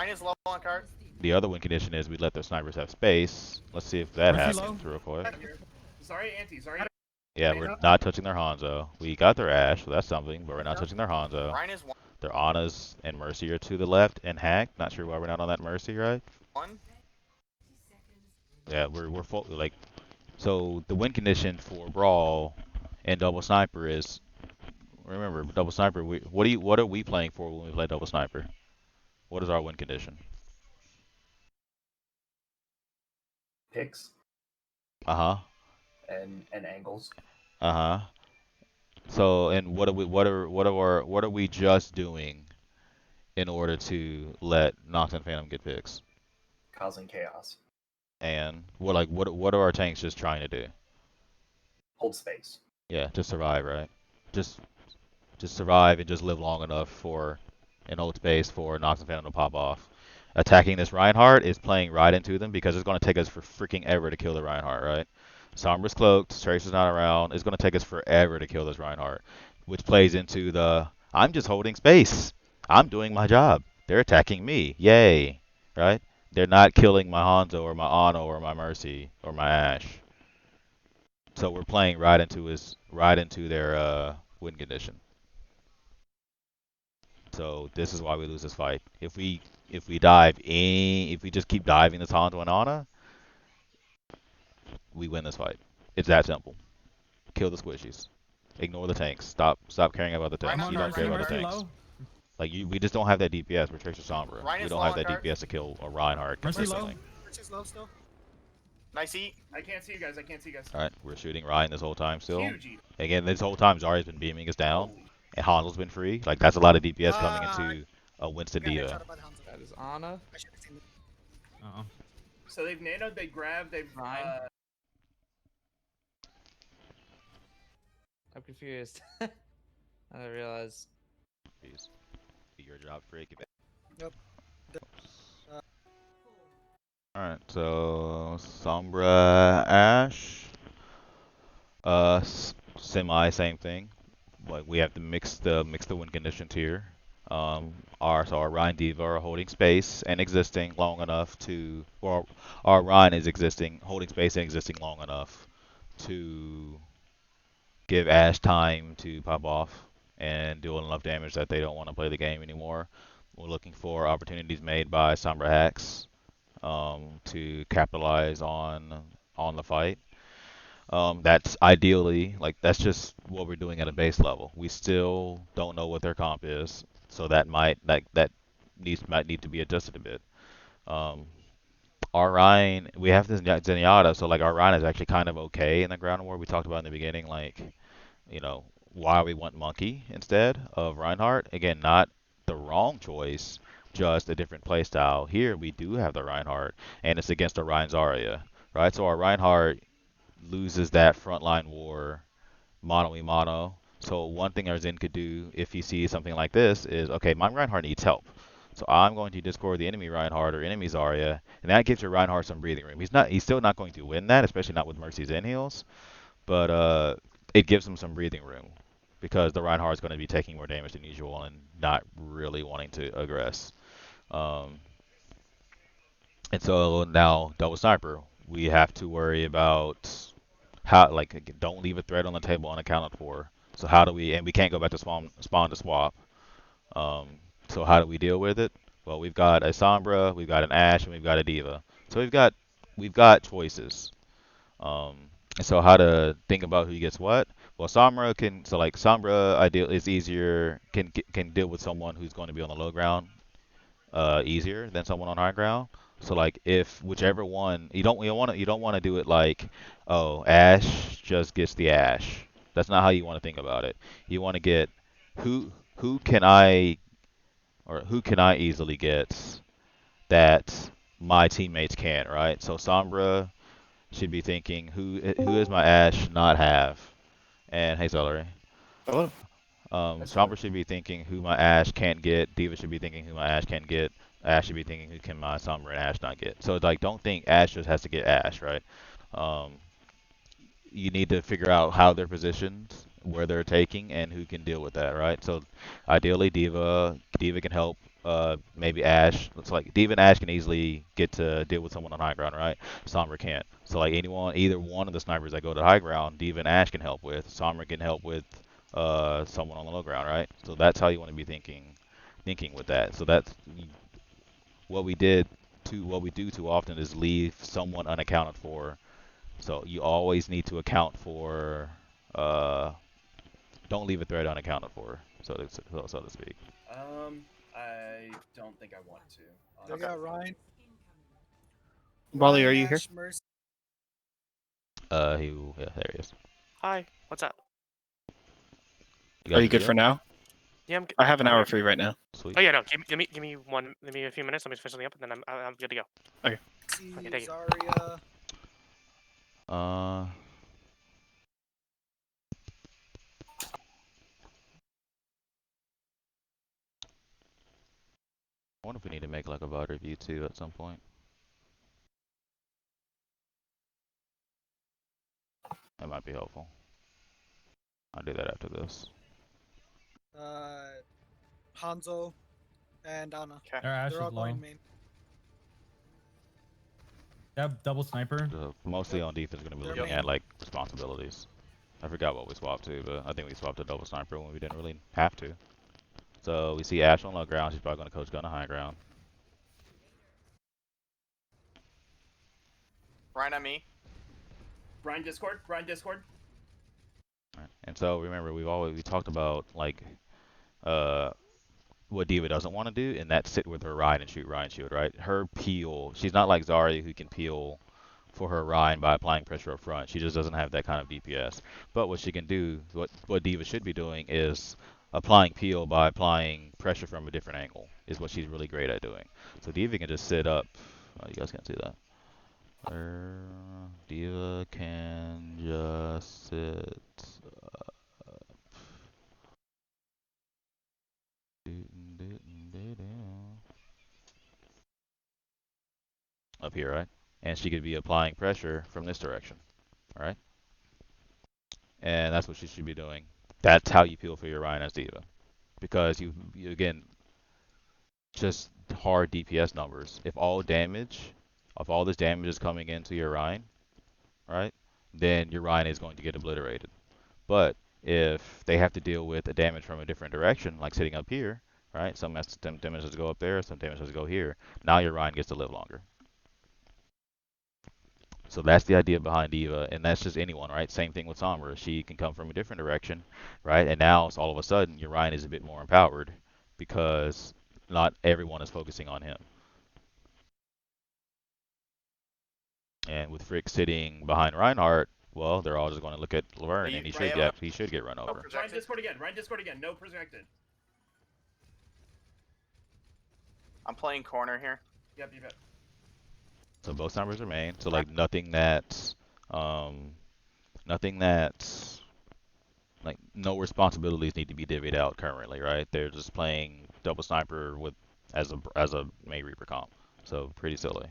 Ryan is low on cart. the other win condition is we let their snipers have space. Let's see if that Mercy happens real quick. Zarya anti. Zarya. Yeah, we're not touching their Hanzo. We got their Ash, so that's something, but we're not touching their Hanzo. Ryan is one. Their Anas and Mercy are to the left, and Hack. Not sure why we're not on that Mercy, right? One. Yeah, we're full, like, so the win condition for Brawl and Double Sniper is, remember, Double Sniper, what are we playing for when we play Double Sniper? What is our win condition? Picks Uh-huh. and angles. Uh-huh. So, and what are we just doing in order to let Nox and Phantom get picks? Causing chaos. And what are our tanks just trying to do? Hold space. Yeah, just survive, right? Just survive and just live long enough for and hold space for Nox and Phantom to pop off. Attacking this Reinhardt is playing right into them because it's going to take us for freaking ever to kill the Reinhardt, right? Sombra's cloaked, Tracer's not around. It's going to take us forever to kill this Reinhardt, which plays into the I'm just holding space. I'm doing my job. They're attacking me. Yay, right? They're not killing my Hanzo or my Ana or my Mercy or my Ash. So we're playing right into their win condition. So this is why we lose this fight. If we just keep diving this Hanzo and Ana, we win this fight. It's that simple. Kill the squishies. Ignore the tanks. Stop caring about the tanks. I'm You on don't care Mercy, about the Mercy tanks. low. Like we just don't have that DPS. We're Tracer Sombra. Ryan We is don't low have on that cart. DPS to kill a Reinhardt Mercy low. consistently. Mercy's low still. Nice eat. I can't see you guys. All right, we're shooting Ryan this whole time still. Huge eat. Again, this whole time Zarya's been beaming us down, and Hanzo's been free. Like that's a lot of DPS coming into a Winston Got Diva. headshotted by the Hanzo. That is Ana. I should have seen it. Uh-oh. So they've nanoed, they grabbed, they've... Rhine. I'm confused. I realized. Jeez. Do your job, Frick. Yep. Alright, so Sombra Ash. Semi same thing. Like we have to mix the win conditions here. Our Rhine Diva are holding space and existing long enough to, or our Rhine is holding space and existing long enough to give Ash time to pop off and do enough damage that they don't want to play the game anymore. We're looking for opportunities made by Sombra hacks to capitalize on the fight. That's ideally, like, that's just what we're doing at a base level. We still don't know what their comp is, so that might need to be adjusted a bit. Our Rhine, we have this Zenyatta, so like our Rhine is actually kind of okay in the ground war. We talked about in the beginning, like, why we want Monkey instead of Reinhardt. Again, not the wrong choice, just a different playstyle. Here we do have the Reinhardt, and it's against a Rhine Zarya, right? So our Reinhardt loses that frontline war mono. So one thing our Zen could do if he sees something like this is, okay, my Reinhardt needs help. So I'm going to discord the enemy Reinhardt or enemy Zarya, and that gives your Reinhardt some breathing room. He's still not going to win that, especially not with Mercy's in heals, but it gives him some breathing room because the Reinhardt's going to be taking more damage than usual and not really wanting to aggress. Um, and so now double sniper, we have to worry about how, like, don't leave a threat on the table unaccounted for. So how do we, and we can't go back to spawn to swap. Um, so how do we deal with it? Well, we've got a Sombra, we've got an Ashe, and we've got a Diva. So we've got choices. Um, and so how to think about who gets what? Well, Sombra can, so like Sombra ideal is easier, can deal with someone who's going to be on the low ground easier than someone on high ground. So like if whichever one you don't want to do it like, oh, Ashe just gets the Ashe. That's not how you want to think about it. You want to get who can I or who can I easily get that my teammates can't, right? So Sombra should be thinking who is my Ashe not have? And hey Celery. Hello. Sombra should be thinking who my Ashe can't get. Diva should be thinking who my Ashe can get. Ashe should be thinking who can my Sombra and Ashe not get. So it's like, don't think Ashe just has to get Ashe, right? Um, you need to figure out how they're positioned, where they're taking, and who can deal with that, right? So ideally, Diva can help. Maybe Ashe. Looks like Diva and Ashe can easily get to deal with someone on high ground, right? Sombra can't. So like either one of the snipers that go to high ground, Diva and Ashe can help with. Sombra can help with someone on the low ground, right? So that's how you want to be thinking with that. So that's what we did. What we do too often is leave someone unaccounted for. So you always need to account for. Don't leave a threat unaccounted for, so to speak. I don't think I want to. They honestly. got Ryan. Wally, Ryan, are you here? Ashe, Mercy. Yeah, there he is. Hi, what's up? You Are got you good video? for now? Yeah, I have an I'm hour here. free right now. Sweet. Oh yeah, no, give me a few minutes. Let me finish something up, and then I'm good to go. See Okay, thank you. Zarya. Uh, I wonder if we need to make like a VOD review too at some point. That might be helpful. I'll do that after this. Hanzo, and Ana. Okay. Their Ashe They're is all low. going main. They have double sniper. Mostly on defense, going to be They're looking main. at like responsibilities. I forgot what we swapped to, but I think we swapped a double sniper when we didn't really have to. So we see Ashe on low ground. She's probably going to coach gun to high ground. Ryan on me. Ryan Discord. Ryan Discord. Right. And so remember, we talked about like uh what Diva doesn't want to do, and that's sit with her Ryan and shoot Ryan shield, right? Her peel, she's not like Zarya who can peel for her Ryan by applying pressure up front. She just doesn't have that kind of DPS. But what she can do, what Diva should be doing, is applying peel by applying pressure from a different angle, is what she's really great at doing. So Diva can just sit up. Oh, you guys can't see that. Diva can just sit up here, right? And she could be applying pressure from this direction, all right? And that's what she should be doing. That's how you peel for your Ryan as Diva, because you again, just hard DPS numbers. If all this damage is coming into your Ryan, right? Then your Ryan is going to get obliterated. But if they have to deal with the damage from a different direction, like sitting up here, right? Some damage has to go up there, some damage has to go here. Now your Ryan gets to live longer. So that's the idea behind Diva, and that's just anyone, right? Same thing with Sombra. She can come from a different direction, right? And now all of a sudden your Ryan is a bit more empowered because not everyone is focusing on him. And with Frick sitting behind Reinhardt, well, they're all just going to look at Laverne, and he should get run over. Ryan Discord again. Ryan Discord again. No projected. I'm playing corner here. Yep, you bet. So both numbers are main. So like nothing that's like no responsibilities need to be divvied out currently, right? They're just playing double sniper with as a May Reaper comp. So pretty silly.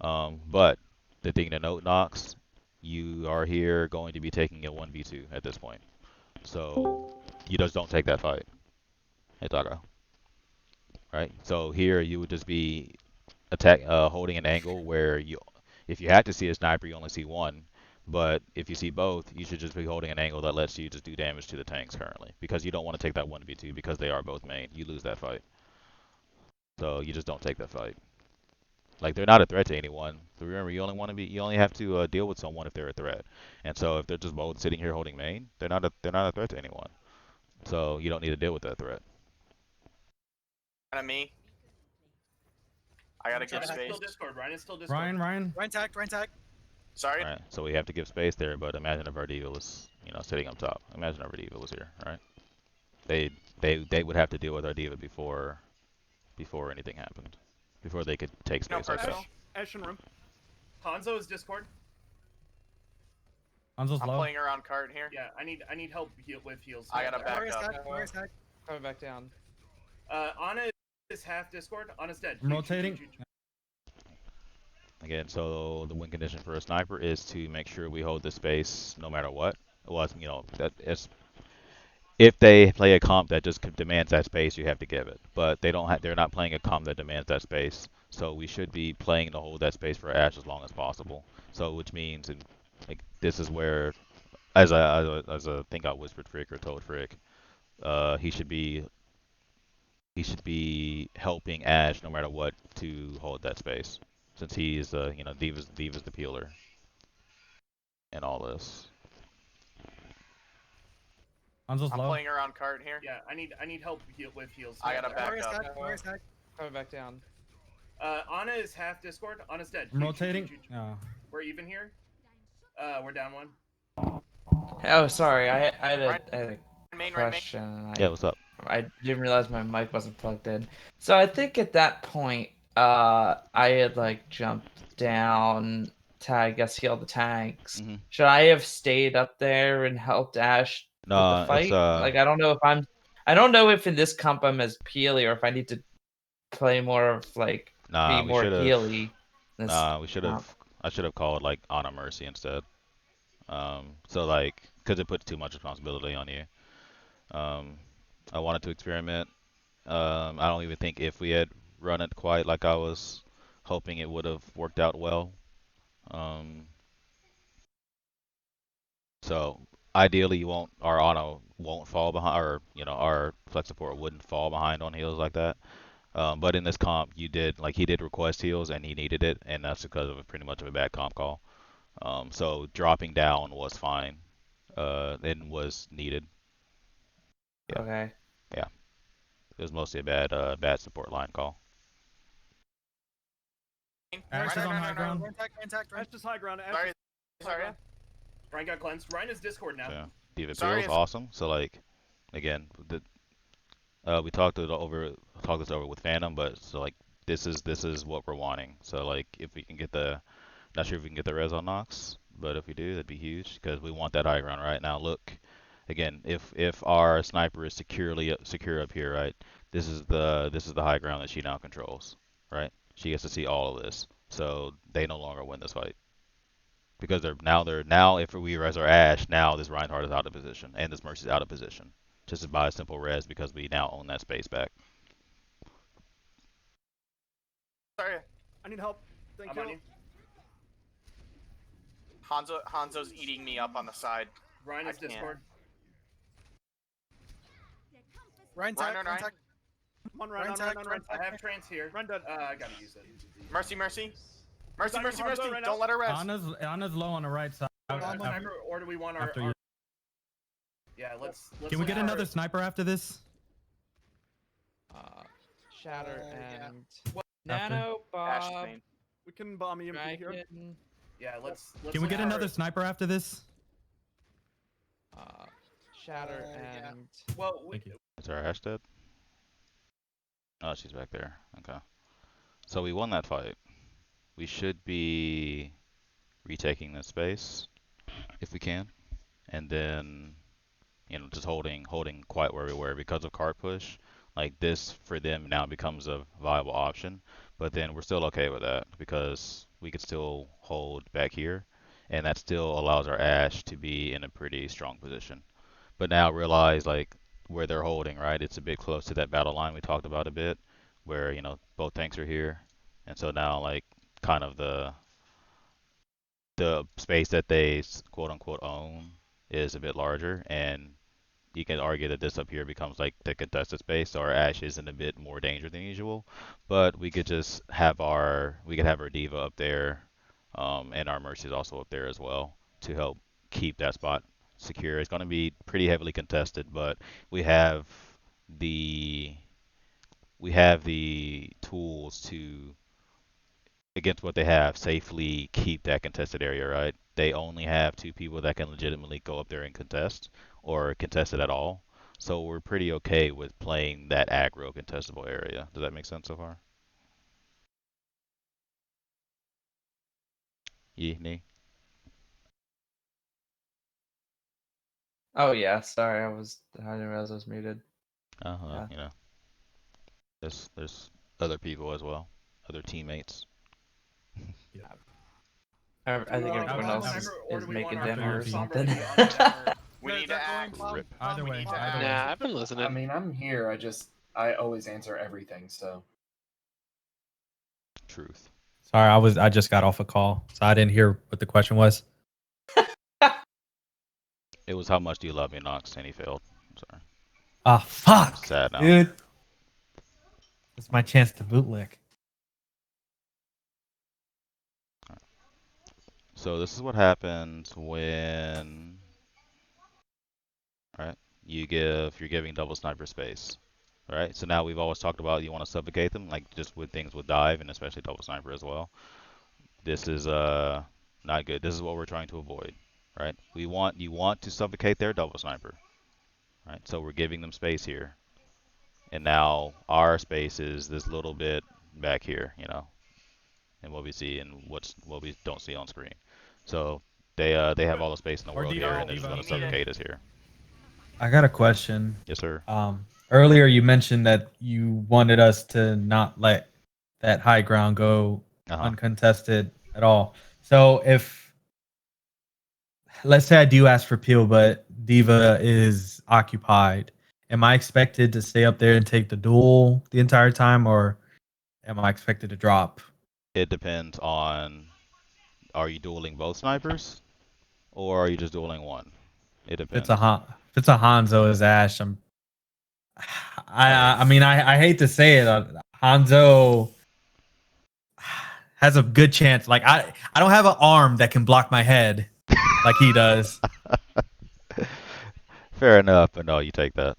But the thing to note, Nox, you are here going to be taking a 1v2 at this point. So you just don't take that fight. Hey, Taga. Right? So here you would just be holding an angle where if you have to see a sniper, you only see one. But if you see both, you should just be holding an angle that lets you just do damage to the tanks currently. Because you don't want to take that 1v2 because they are both main. You lose that fight. So you just don't take that fight. Like, they're not a threat to anyone. So remember, you only have to deal with someone if they're a threat. And so if they're just both sitting here holding main, they're not a threat to anyone. So you don't need to deal with that threat. Kinda me. I gotta give Ryan is space. still Discord. Ryan is still Discord. Ryan. Ryan tack, Ryan tack. Sorry. Right? So we have to give space there, but imagine if our diva was, sitting up top. Imagine if our diva was here, right? They would have to deal with our diva before anything happened. Before they could take No space like that. personal. Ashen room. Hanzo is Discord. Hanzo's I'm low. playing around cart here. Yeah, I need help with heals. I gotta back Marius up. tack, Marius tack. Coming back down. Ana is half Discord. Ana's dead. I'm rotating. Again, so the win condition for a sniper is to make sure we hold the space no matter what. Well, if they play a comp that just demands that space, you have to give it. But they're not playing a comp that demands that space. So we should be playing to hold that space for Ash as long as possible. So which means, this is where, as I think I whispered Frick or told Frick, he should be helping Ash no matter what to hold that space, since he's Diva's the peeler in all this. Hanzo's I'm low. playing around cart here. Yeah, I need help with heals. I gotta back Marius up. tack, Marius tack. Coming back down. Ana is half Discord. Ana's dead. I'm rotating. Oh. We're even here. We're down one. Oh, sorry. I had a Main, right main. question. And Yeah, what's up? I didn't realize my mic wasn't plugged in. So I think at that point, I had like jumped down to, I guess, heal the tanks. Mhm. Should I have stayed up there and helped Ash with No, the fight? it's Like, I don't know if in this comp I'm as peely or if I need to play more of like nah. be We more should have. healy. This Nah, we should comp. have. I should have called like Honor Mercy instead. So like, because it puts too much responsibility on you. I wanted to experiment. I don't even think if we had run it quite like I was hoping, it would have worked out well. So ideally, our auto won't fall behind, or our flex support wouldn't fall behind on heals like that. But in this comp, he did request heals and he needed it, and that's because of pretty much of a bad comp call. So dropping down was fine, and was needed. Yeah. Okay. It was mostly a bad support line call. Ash is on high ground. Ryan tack, Ryan tack, Ryan. Ash is high ground. Ash Sorry. is high Sorry. ground. Ryan got cleansed. Ryan is Discord now. So, Diva Sorry, Peel's awesome. So like, again, we talked this over with Phantom, but so like this is what we're wanting. So like, if we can get not sure if we can get the res on Nox, but if we do, that'd be huge because we want that high ground right now. Look, again, if our sniper is secure up here, right? This is the high ground that she now controls, right? She gets to see all of this, so they no longer win this fight because they're now if we res our Ash, now this Reinhardt is out of position and this Mercy's out of position, just by a simple res because we now own that space back. Sorry. I need help. Thank I'm you. on you. Hanzo's eating me up on the side. Ryan I is can't. Discord. Ryan tack, Ryan, Ryan tack. One Ryan run, tack, run, Ryan I tack. have trance here. Run dead. I gotta use it. Mercy. Mercy, Attacking mercy, Hanzo mercy. right now. Don't let her rest. Anna's low on the right side. Sniper, or do we want our? After you. Yeah, let's. Can we get another sniper after this? Shatter yeah. and After. Nano Ash Bob. main. We can bomb EMP here. Dragon. Yeah, let's. Can we get another sniper after this? Shatter yeah. and Well, Thank you. Is our Ash dead? Oh, she's back there. Okay. So we won that fight. We should be retaking this space if we can, and then just holding quite where we were because of cart push. Like this for them now becomes a viable option, but then we're still okay with that because we could still hold back here, and that still allows our Ash to be in a pretty strong position. But now realize like where they're holding, right? It's a bit close to that battle line we talked about a bit, where both tanks are here, and so now like kind of the space that they quote unquote own is a bit larger, and you can argue that this up here becomes like the contested space, so our Ash is in a bit more danger than usual. But we could just have our Diva up there, and our Mercy is also up there as well to help keep that spot secure. It's going to be pretty heavily contested, but we have the we have the tools to against what they have, safely keep that contested area, right? They only have two people that can legitimately go up there and contest or contest it at all. So we're pretty okay with playing that aggro contestable area. Does that make sense so far? Yee, Nee? Oh yeah, sorry, I didn't realize I was muted. Yeah. There's other people as well, other teammates. I think everyone else After- is making after dinner your or team. something. We need to act. Rip. Either We way, need to either act. way. Nah, I've been I listening. mean, I'm here. I always answer everything. So Truth. Sorry, I just got off a call, so I didn't hear what the question was. It was how much do you love me, Knox, and he failed. I'm sorry. Ah, fuck, Sad now. dude. It's my chance to bootlick. So this is what happens when, right? You're giving double sniper space. Right? So now we've always talked about you want to suffocate them, like just with things with dive and especially double sniper as well. This is not good. This is what we're trying to avoid. Right? You want to suffocate their double sniper. Right? So we're giving them space here. And now our space is this little bit back here, and what we see and what we don't see on screen. So they have all the space in the Or world Diva, here, and they're just Diva. going to suffocate us here. I got a question. Yes, sir. Earlier you mentioned that you wanted us to not let that high ground go uncontested at all. So if let's say I do ask for peel, but Diva is occupied, am I expected to stay up there and take the duel the entire time, or am I expected to drop? It depends on, are you dueling both snipers or are you just dueling one? It depends. If it's a Hanzo as Ash, I mean I hate to say it, Hanzo has a good chance. Like I don't have an arm that can block my head like he does. Fair enough, but no, you take that.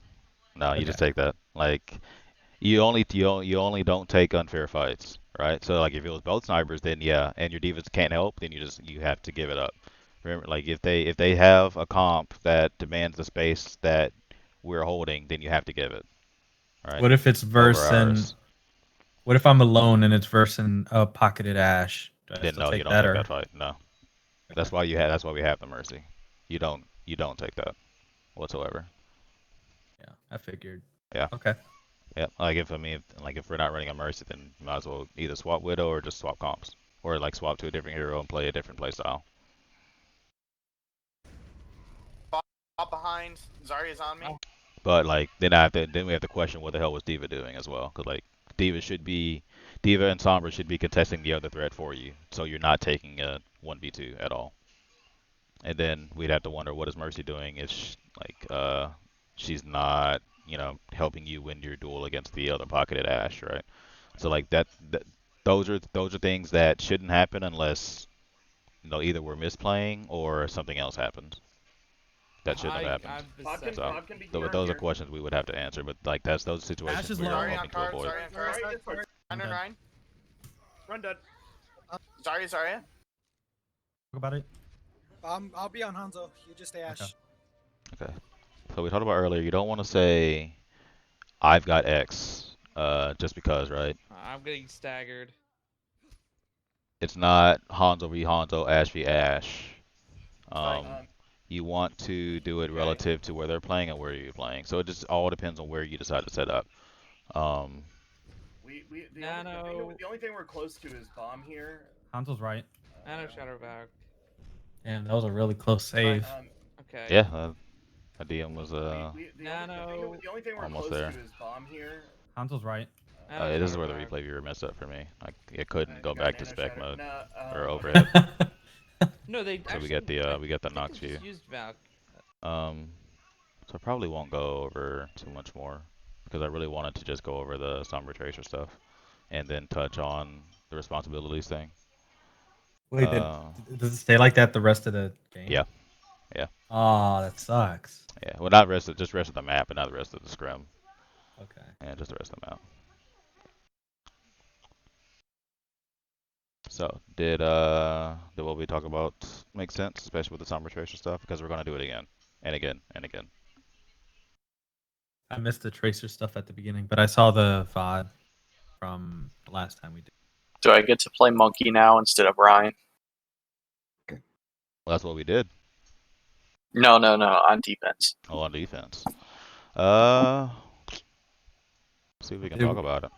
No, you Okay. just take that. Like you only don't take unfair fights, right? So like if it was both snipers, then yeah, and your defense can't help, then you have to give it up. Remember, like if they have a comp that demands the space that we're holding, then you have to give it, right? What if it's Over versing? ours. What if I'm alone and it's versing a pocketed Ash? Do I Then still no, you take don't that take or? that fight. No, Okay. that's why we have the mercy. You don't take that whatsoever. Yeah, I figured. Yeah. Okay. Yeah, like if we're not running a mercy, then you might as well either swap widow or just swap comps, or like swap to a different hero and play a different playstyle. Up behind. Zarya's on me. But like then we have to question what the hell was Diva doing as well, because like Diva and Sombra should be contesting the other threat for you, so you're not taking a 1v2 at all. And then we'd have to wonder what is Mercy doing? She's not helping you win your duel against the other pocketed Ash, right? So like that those are things that shouldn't happen unless either we're misplaying or something else happens that shouldn't have happened. So those are questions we would have to answer, but like those Ash situations is we're low. Zarya on hoping to card. avoid. Zarya on card. I'm dead. 909. Run dead. Zarya. Talk about it. I'll be on Hanzo. You just stay Ash. Okay. So we talked about earlier, you don't want to say I've got X just because, right? I'm getting staggered. It's not Hanzo v Hanzo, Ash v Ash. Like, You want to do it relative to where they're playing and where you're playing. So it just all depends on where you decide to set up. Um, the only thing we're close to is bomb here. Hansel's right. Nano Shadowback. Damn, that was a really close save. Okay. yeah, that DM was Nano. The only thing we're almost close there. to is bomb here. Hansel's right. Nano This is where the Shadowback. replay viewer messed up for me. Like it couldn't go No, back to Nano spec Shadow- mode no, or overhead. No, they So actually. we get the I Nox think they view. just used Valk. So I probably won't go over too much more because I really wanted to just go over the Sombra Tracer stuff and then touch on the responsibilities thing. Wait, does it stay like that the rest of the game? Yeah. Oh, that sucks. Yeah. Well, not just rest of the map, but not the rest of the scrim. Okay. Yeah, just the rest of the map. So did what we talk about make sense, especially with the Sombra Tracer stuff? Because we're gonna do it again and again and again. I missed the Tracer stuff at the beginning, but I saw the VOD from the last time we did. Do I get to play monkey now instead of Ryan? Well, that's what we did. No, on defense. Oh, on defense. See if we can Did- talk about it.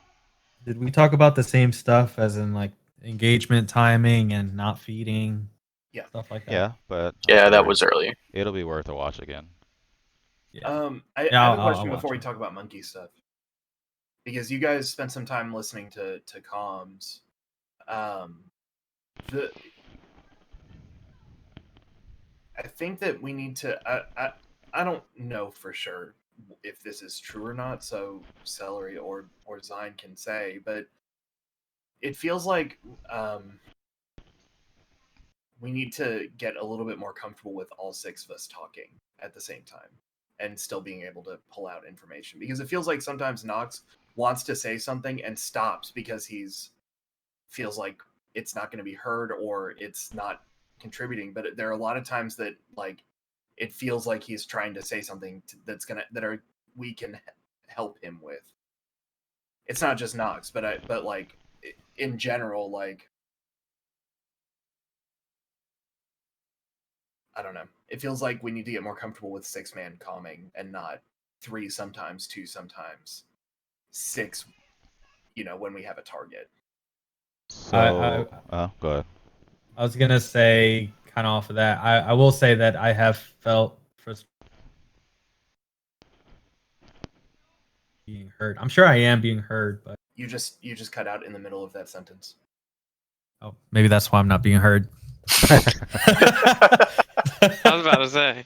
Did we talk about the same stuff as in like engagement timing and not feeding? Yeah. Stuff like that. Yeah, but Yeah, that was earlier. it'll be worth a watch again. Yeah. I Yeah, have a I'll question watch before we it. talk about monkey stuff. Because you guys spent some time listening to comms. I think that we need to. I don't know for sure if this is true or not. So Celery or Zine can say, but it feels like we need to get a little bit more comfortable with all six of us talking at the same time and still being able to pull out information, because it feels like sometimes Nox wants to say something and stops because he's feels like it's not going to be heard or it's not contributing. But there are a lot of times that like it feels like he's trying to say something we can help him with. It's not just Nox, but like in general, like I don't know. It feels like we need to get more comfortable with 6-man calming and not 3 sometimes, 2 sometimes, 6. When we have a target. So, go ahead. I was gonna say, kind of off of that, I will say that I have felt frustrated being heard. I'm sure I am being heard, but You just cut out in the middle of that sentence. oh, maybe that's why I'm not being heard. I was about to say.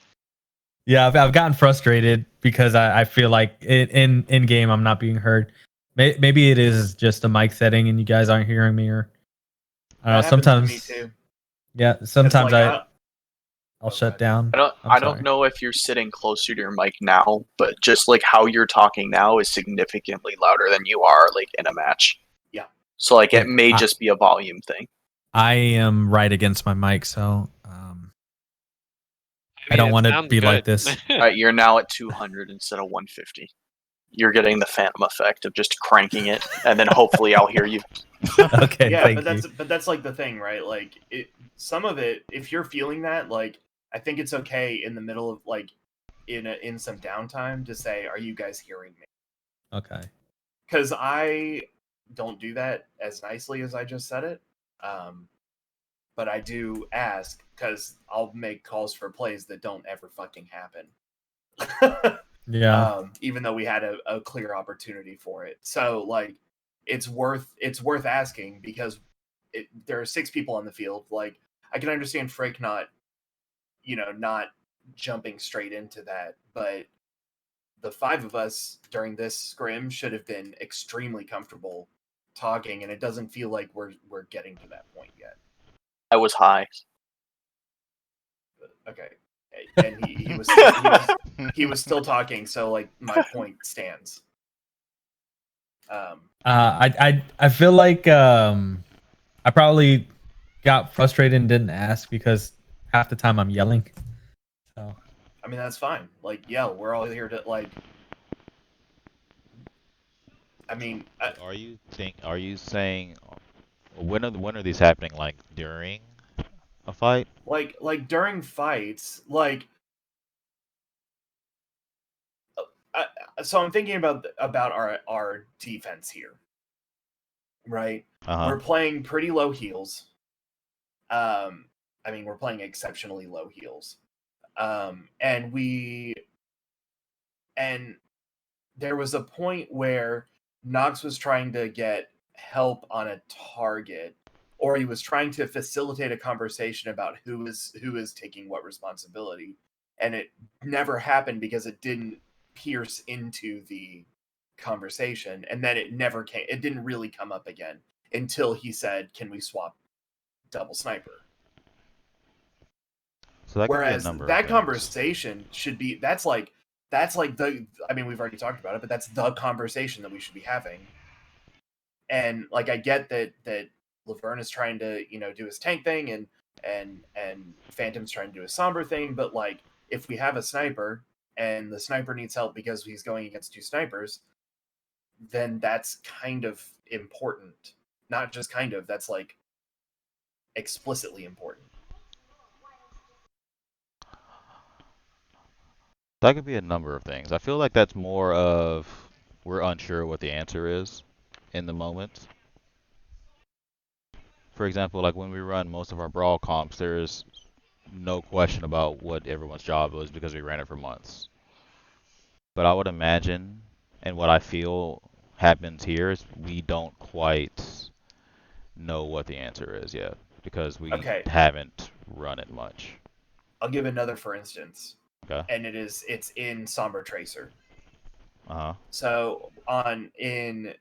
Yeah, I've gotten frustrated because I feel like in game I'm not being heard. Maybe it is just a mic setting and you guys aren't hearing me, or I don't know. Sometimes, me too. yeah, sometimes like, I'll shut down. I don't know if you're sitting closer to your mic now, but just like how you're talking now is significantly louder than you are like in a match. Yeah. So like it may just be a volume thing. I am right against my mic, so I don't want to be like this. All right, you're now at 200 instead of 150. You're getting the phantom effect of just cranking it, and then hopefully I'll hear you. Okay, yeah, thank you. But that's like the thing, right? Like some of it, if you're feeling that, like I think it's okay in the middle of like in some downtime to say, "Are you guys hearing me?" Okay. Because I don't do that as nicely as I just said it. But I do ask because I'll make calls for plays that don't ever fucking happen. Yeah. Even though we had a clear opportunity for it. So like it's worth asking because there are 6 people on the field. Like I can understand Frick not jumping straight into that, but the 5 of us during this scrim should have been extremely comfortable talking, and it doesn't feel like we're getting to that point yet. I was high. Okay. And he was still talking, so like my point stands. I feel like I probably got frustrated and didn't ask because half the time I'm yelling. So I mean that's fine. Like yell. We're all here to like. I mean, Are you saying when are these happening? Like during a fight? Like during fights, like So I'm thinking about our defense here, right? We're playing pretty low heals. I mean, we're playing exceptionally low heals, and there was a point where Nox was trying to get help on a target, or he was trying to facilitate a conversation about who is taking what responsibility, and it never happened because it didn't pierce into the conversation, and then it didn't really come up again until he said, "Can we swap double sniper?" So that could be a Whereas number of that things. conversation should be that's like the, I mean, we've already talked about it, but that's the conversation that we should be having. And like, I get that Laverne is trying to, do his tank thing, and Phantom's trying to do his somber thing, but like, if we have a sniper and the sniper needs help because he's going against two snipers, then that's kind of important. Not just kind of, that's like explicitly important. That could be a number of things. I feel like that's more of we're unsure what the answer is in the moment. For example, like when we run most of our brawl comps, there's no question about what everyone's job was because we ran it for months. But I would imagine, and what I feel happens here is we don't quite know what the answer is yet because we haven't run it much. I'll give another for instance. Okay. And it's in Somber Tracer. Uh-huh. So and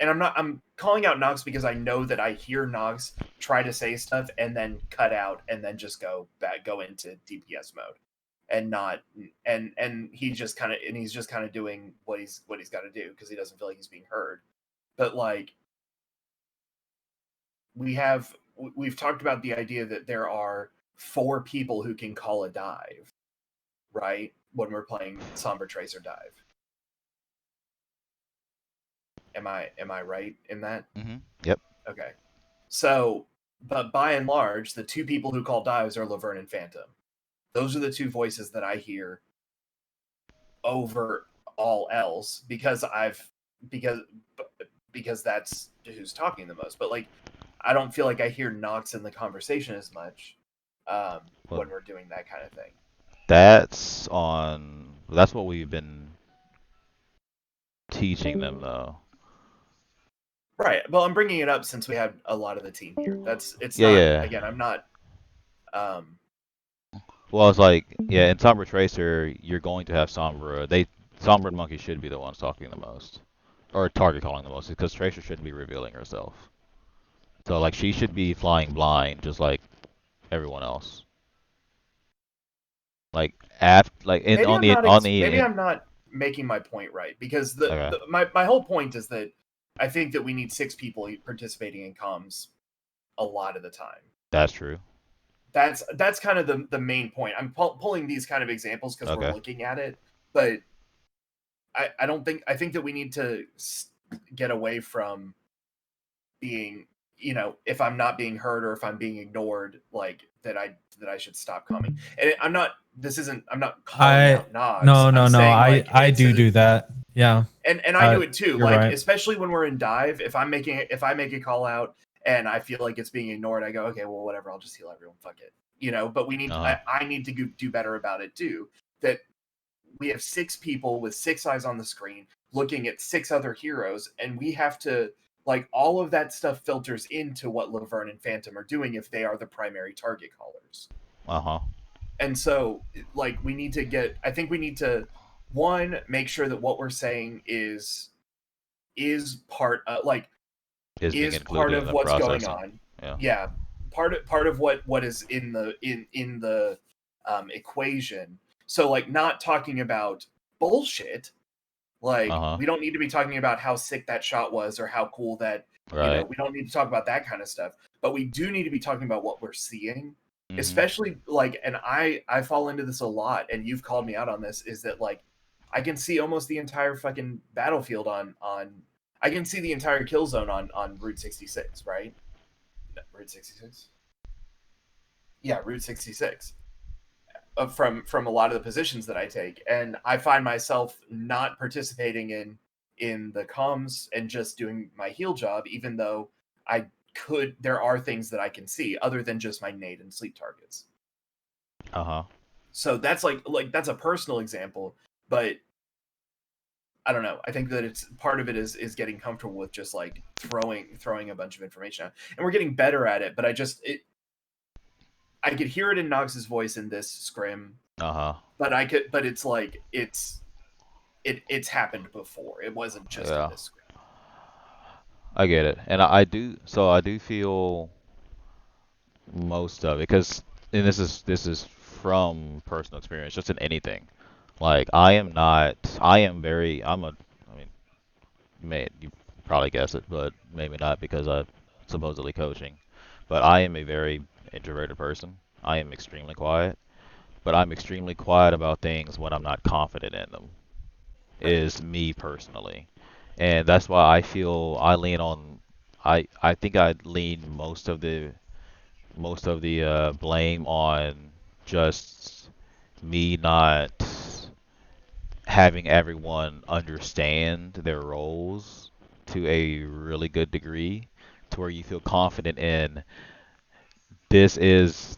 I'm calling out Nox because I know that I hear Nox try to say stuff and then cut out and then just go into DPS mode, and not and he's just kind of doing what he's got to do because he doesn't feel like he's being heard. But like, we've talked about the idea that there are 4 people who can call a dive, right? When we're playing Somber Tracer dive. Am I right in that? Mm-hmm. Yep. Okay. So, but by and large, the 2 people who call dives are Laverne and Phantom. Those are the 2 voices that I hear over all else because that's who's talking the most. But like, I don't feel like I hear Nox in the conversation as much when we're doing that kind of thing. That's what we've been teaching them though. Right. Well, I'm bringing it up since we have a lot of the team here. Again, I'm not. Well, it's like, in Sombra Tracer, you're going to have Sombra. Sombra and Monkey should be the ones talking the most, or target calling the most, because Tracer shouldn't be revealing herself. So like, she should be flying blind, just like everyone else. Like Maybe I'm not making my point right, because my whole point is that I think that we need 6 people participating in comms a lot of the time. That's true. That's kind of the main point. I'm pulling these kind of examples because we're looking at it, but I think that we need to get away from being, if I'm not being heard or if I'm being ignored, like that I should stop coming. And I'm not calling out Nox. No. I do that. Yeah. And I do it too. Like, right. Especially when we're in dive, if I make a call out and I feel like it's being ignored, I go, okay, well, whatever, I'll just heal everyone. Fuck it. But we need I need to do better about it too. That we have 6 people with 6 eyes on the screen looking at 6 other heroes, and we have to, like, all of that stuff filters into what Laverne and Phantom are doing if they are the primary target callers. And so, like, I think we need to, one, make sure that what we're saying is part of, like, is part of what's going on. Yeah. Part of what is in the equation. So, like, not talking about bullshit. Like, we don't need to be talking about how sick that shot was or how cool that, we don't need to talk about that kind of stuff. But we do need to be talking about what we're seeing. Mm-hmm. Especially, like, and I fall into this a lot, and you've called me out on this, is that, like, I can see almost the entire fucking battlefield I can see the entire kill zone on Route 66, right? No, Route 66? Yeah, Route 66. from a lot of the positions that I take, and I find myself not participating in the comms and just doing my heal job, even though I could. There are things that I can see other than just my nade and sleep targets. Uh-huh. So that's like that's a personal example, but I don't know. I think that it's part of it is getting comfortable with just like throwing a bunch of information out, and we're getting better at it. But I could hear it in Nox's voice in this scrim. Uh-huh. But it's like it's happened before. It wasn't just in Yeah. this scrim. I get it. And I do, so I do feel most of it, because, and this is from personal experience, just in anything. Like, I mean, you probably guess it, but maybe not, because I'm supposedly coaching. But I am a very introverted person. I am extremely quiet, but I'm extremely quiet about things when I'm not confident in them. Right. Is me personally. And that's why I feel I lean on, I think I lean most of the blame on just me not having everyone understand their roles to a really good degree, to where you feel confident in, this is,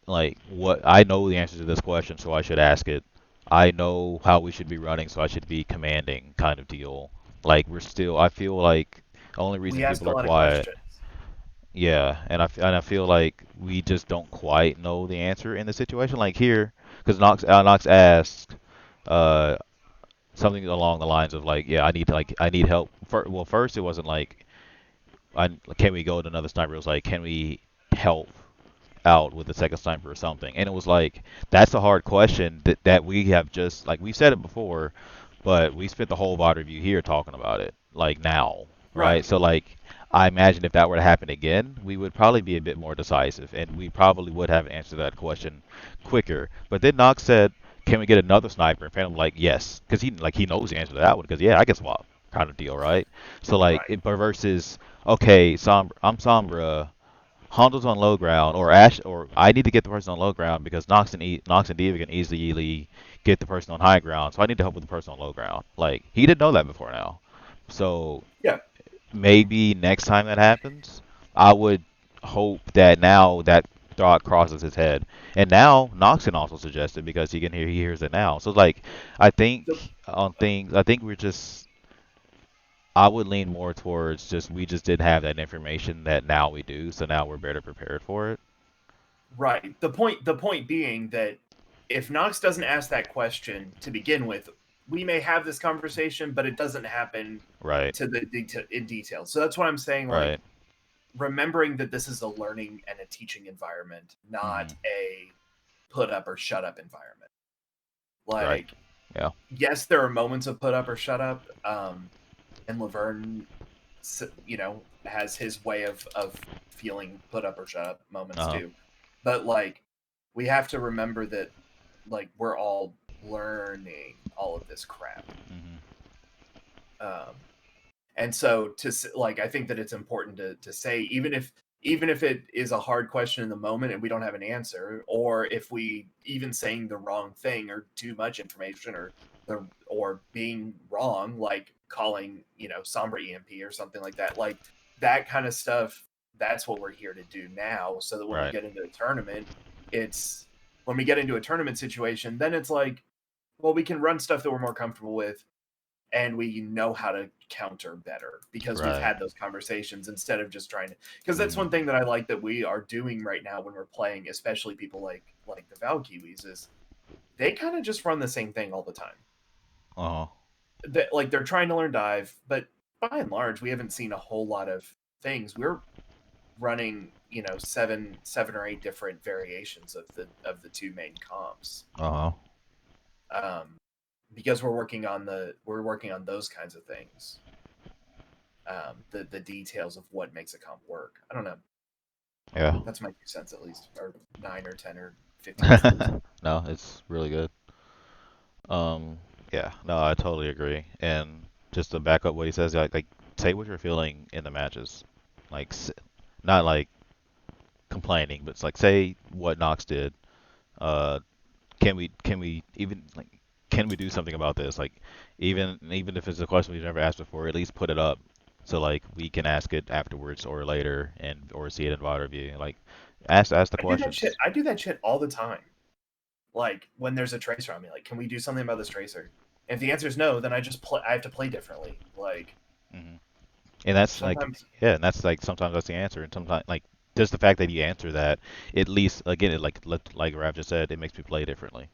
like, what I know the answer to this question, so I should ask it. I know how we should be running, so I should be commanding, kind of deal. Like, I feel like the only We reason ask people a are lot of quiet, questions. yeah, and I feel like we just don't quite know the answer in the situation. Like here, because Knox asked uh something along the lines of, like, yeah, I need help. Well, first it wasn't like, can we go to another sniper? It was like, can we help out with the second sniper or something? And it was like, that's a hard question that we have just, like, we've said it before, but we spent the whole VOD review here talking about it, like, now, right? Right. So, like, I imagine if that were to happen again, we would probably be a bit more decisive, and we probably would have answered that question quicker. But then Knox said, can we get another sniper? And Phantom like, yes, because he knows the answer to that one, because, yeah, I can swap, kind of deal, right? So, like, Right. but versus, okay, I'm Sombra, Hondo's on low ground, or Ash, or I need to get the person on low ground because Nox and Diva can easily get the person on high ground, so I need to help with the person on low ground. Like, he didn't know that before now. So Yeah. maybe next time that happens, I would hope that now that thought crosses his head. And now Nox can also suggest it, because he hears it now. So, like, I So, think on things, I think we're just, I would lean more towards, just we just didn't have that information that now we do, so now we're better prepared for it. right. The point being that if Knox doesn't ask that question to begin with, we may have this conversation, but it doesn't happen Right, in detail. So that's what I'm saying. Like, right. remembering that this is a learning and a teaching environment, Hmm. not a put up or shut up environment. Right. Like, Yeah. yes, there are moments of put up or shut up, and Laverne, has his way of feeling put up or shut up moments Uh-huh. too. But like, we have to remember that like we're all learning all of this crap. Hmm. Um, and so like, I think that it's important to say, even if it is a hard question in the moment and we don't have an answer, or if we even saying the wrong thing or too much information, or being wrong, like calling Sombra EMP or something like that, like that kind of stuff. That's what we're here to do now, so that when we Right. get into a tournament, it's when we get into a tournament situation, then it's like, well, we can run stuff that we're more comfortable with, and we know how to counter better because we've Right. had those conversations instead of just trying to, because that's Hmm. one thing that I like that we are doing right now when we're playing, especially people like the Val Kiwis, is they kind of just run the same thing all the time. Uh-huh. That, like, they're trying to learn dive, but by and large we haven't seen a whole lot of things. We're running seven or eight different variations of the two main comps, Uh-huh. um, because we're working on those kinds of things, the details of what makes a comp work. I don't know. Yeah. That's my 2 cents, at least, or 9 or 10 or 15 cents. No, it's really good. Um, yeah, no, I totally agree. And just to back up what he says, like, say what you're feeling in the matches. Like, not like complaining, but it's like, say what Knox did. Uh, can we even like can we do something about this? Like even if it's a question we've never asked before, at least put it up so like we can ask it afterwards or later and or see it in VOD review. Like ask the I do that shit. questions. I do that shit all the time. Like when there's a tracer on me, like, can we do something about this tracer? And if the answer is no, then I have to play differently. Like, Hmm. And that's like, sometimes, yeah, and that's like sometimes that's the answer, and sometimes like just the fact that you answer that, at least again, it like Rav just said, it makes me play differently.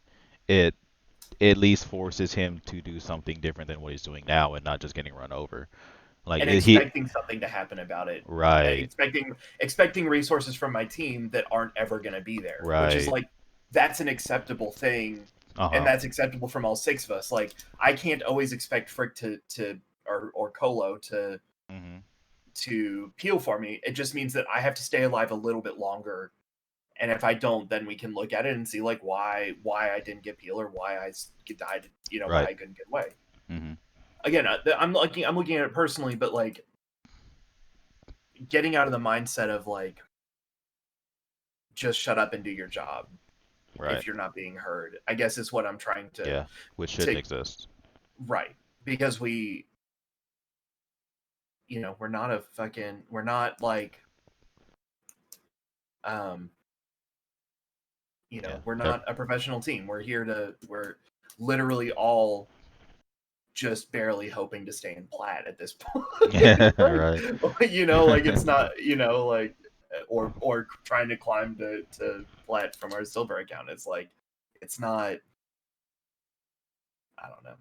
It at least forces him to do something different than what he's doing now, and not just getting run over. Like and he, expecting something to happen about it. right, Expecting resources from my team that aren't ever going to be there, which is right, like, that's an acceptable thing, and uh-huh, that's acceptable from all six of us. Like, I can't always expect Frick to or Colo hmm, to peel for me. It just means that I have to stay alive a little bit longer. And if I don't, then we can look at it and see like why I didn't get peel or why I died. Why right, I couldn't get away. hmm, Again, I'm looking at it personally, but like getting out of the mindset of like just shut up and do your job right, if you're not being heard, I guess is what I'm trying to yeah, which shouldn't exist. right, because we're not like Yeah, we're not a professional team. We're literally all just barely hoping to stay in plat at this point. yeah, like, right, like it's not, like, or trying to climb to plat from our silver account. It's like, it's not, I don't know.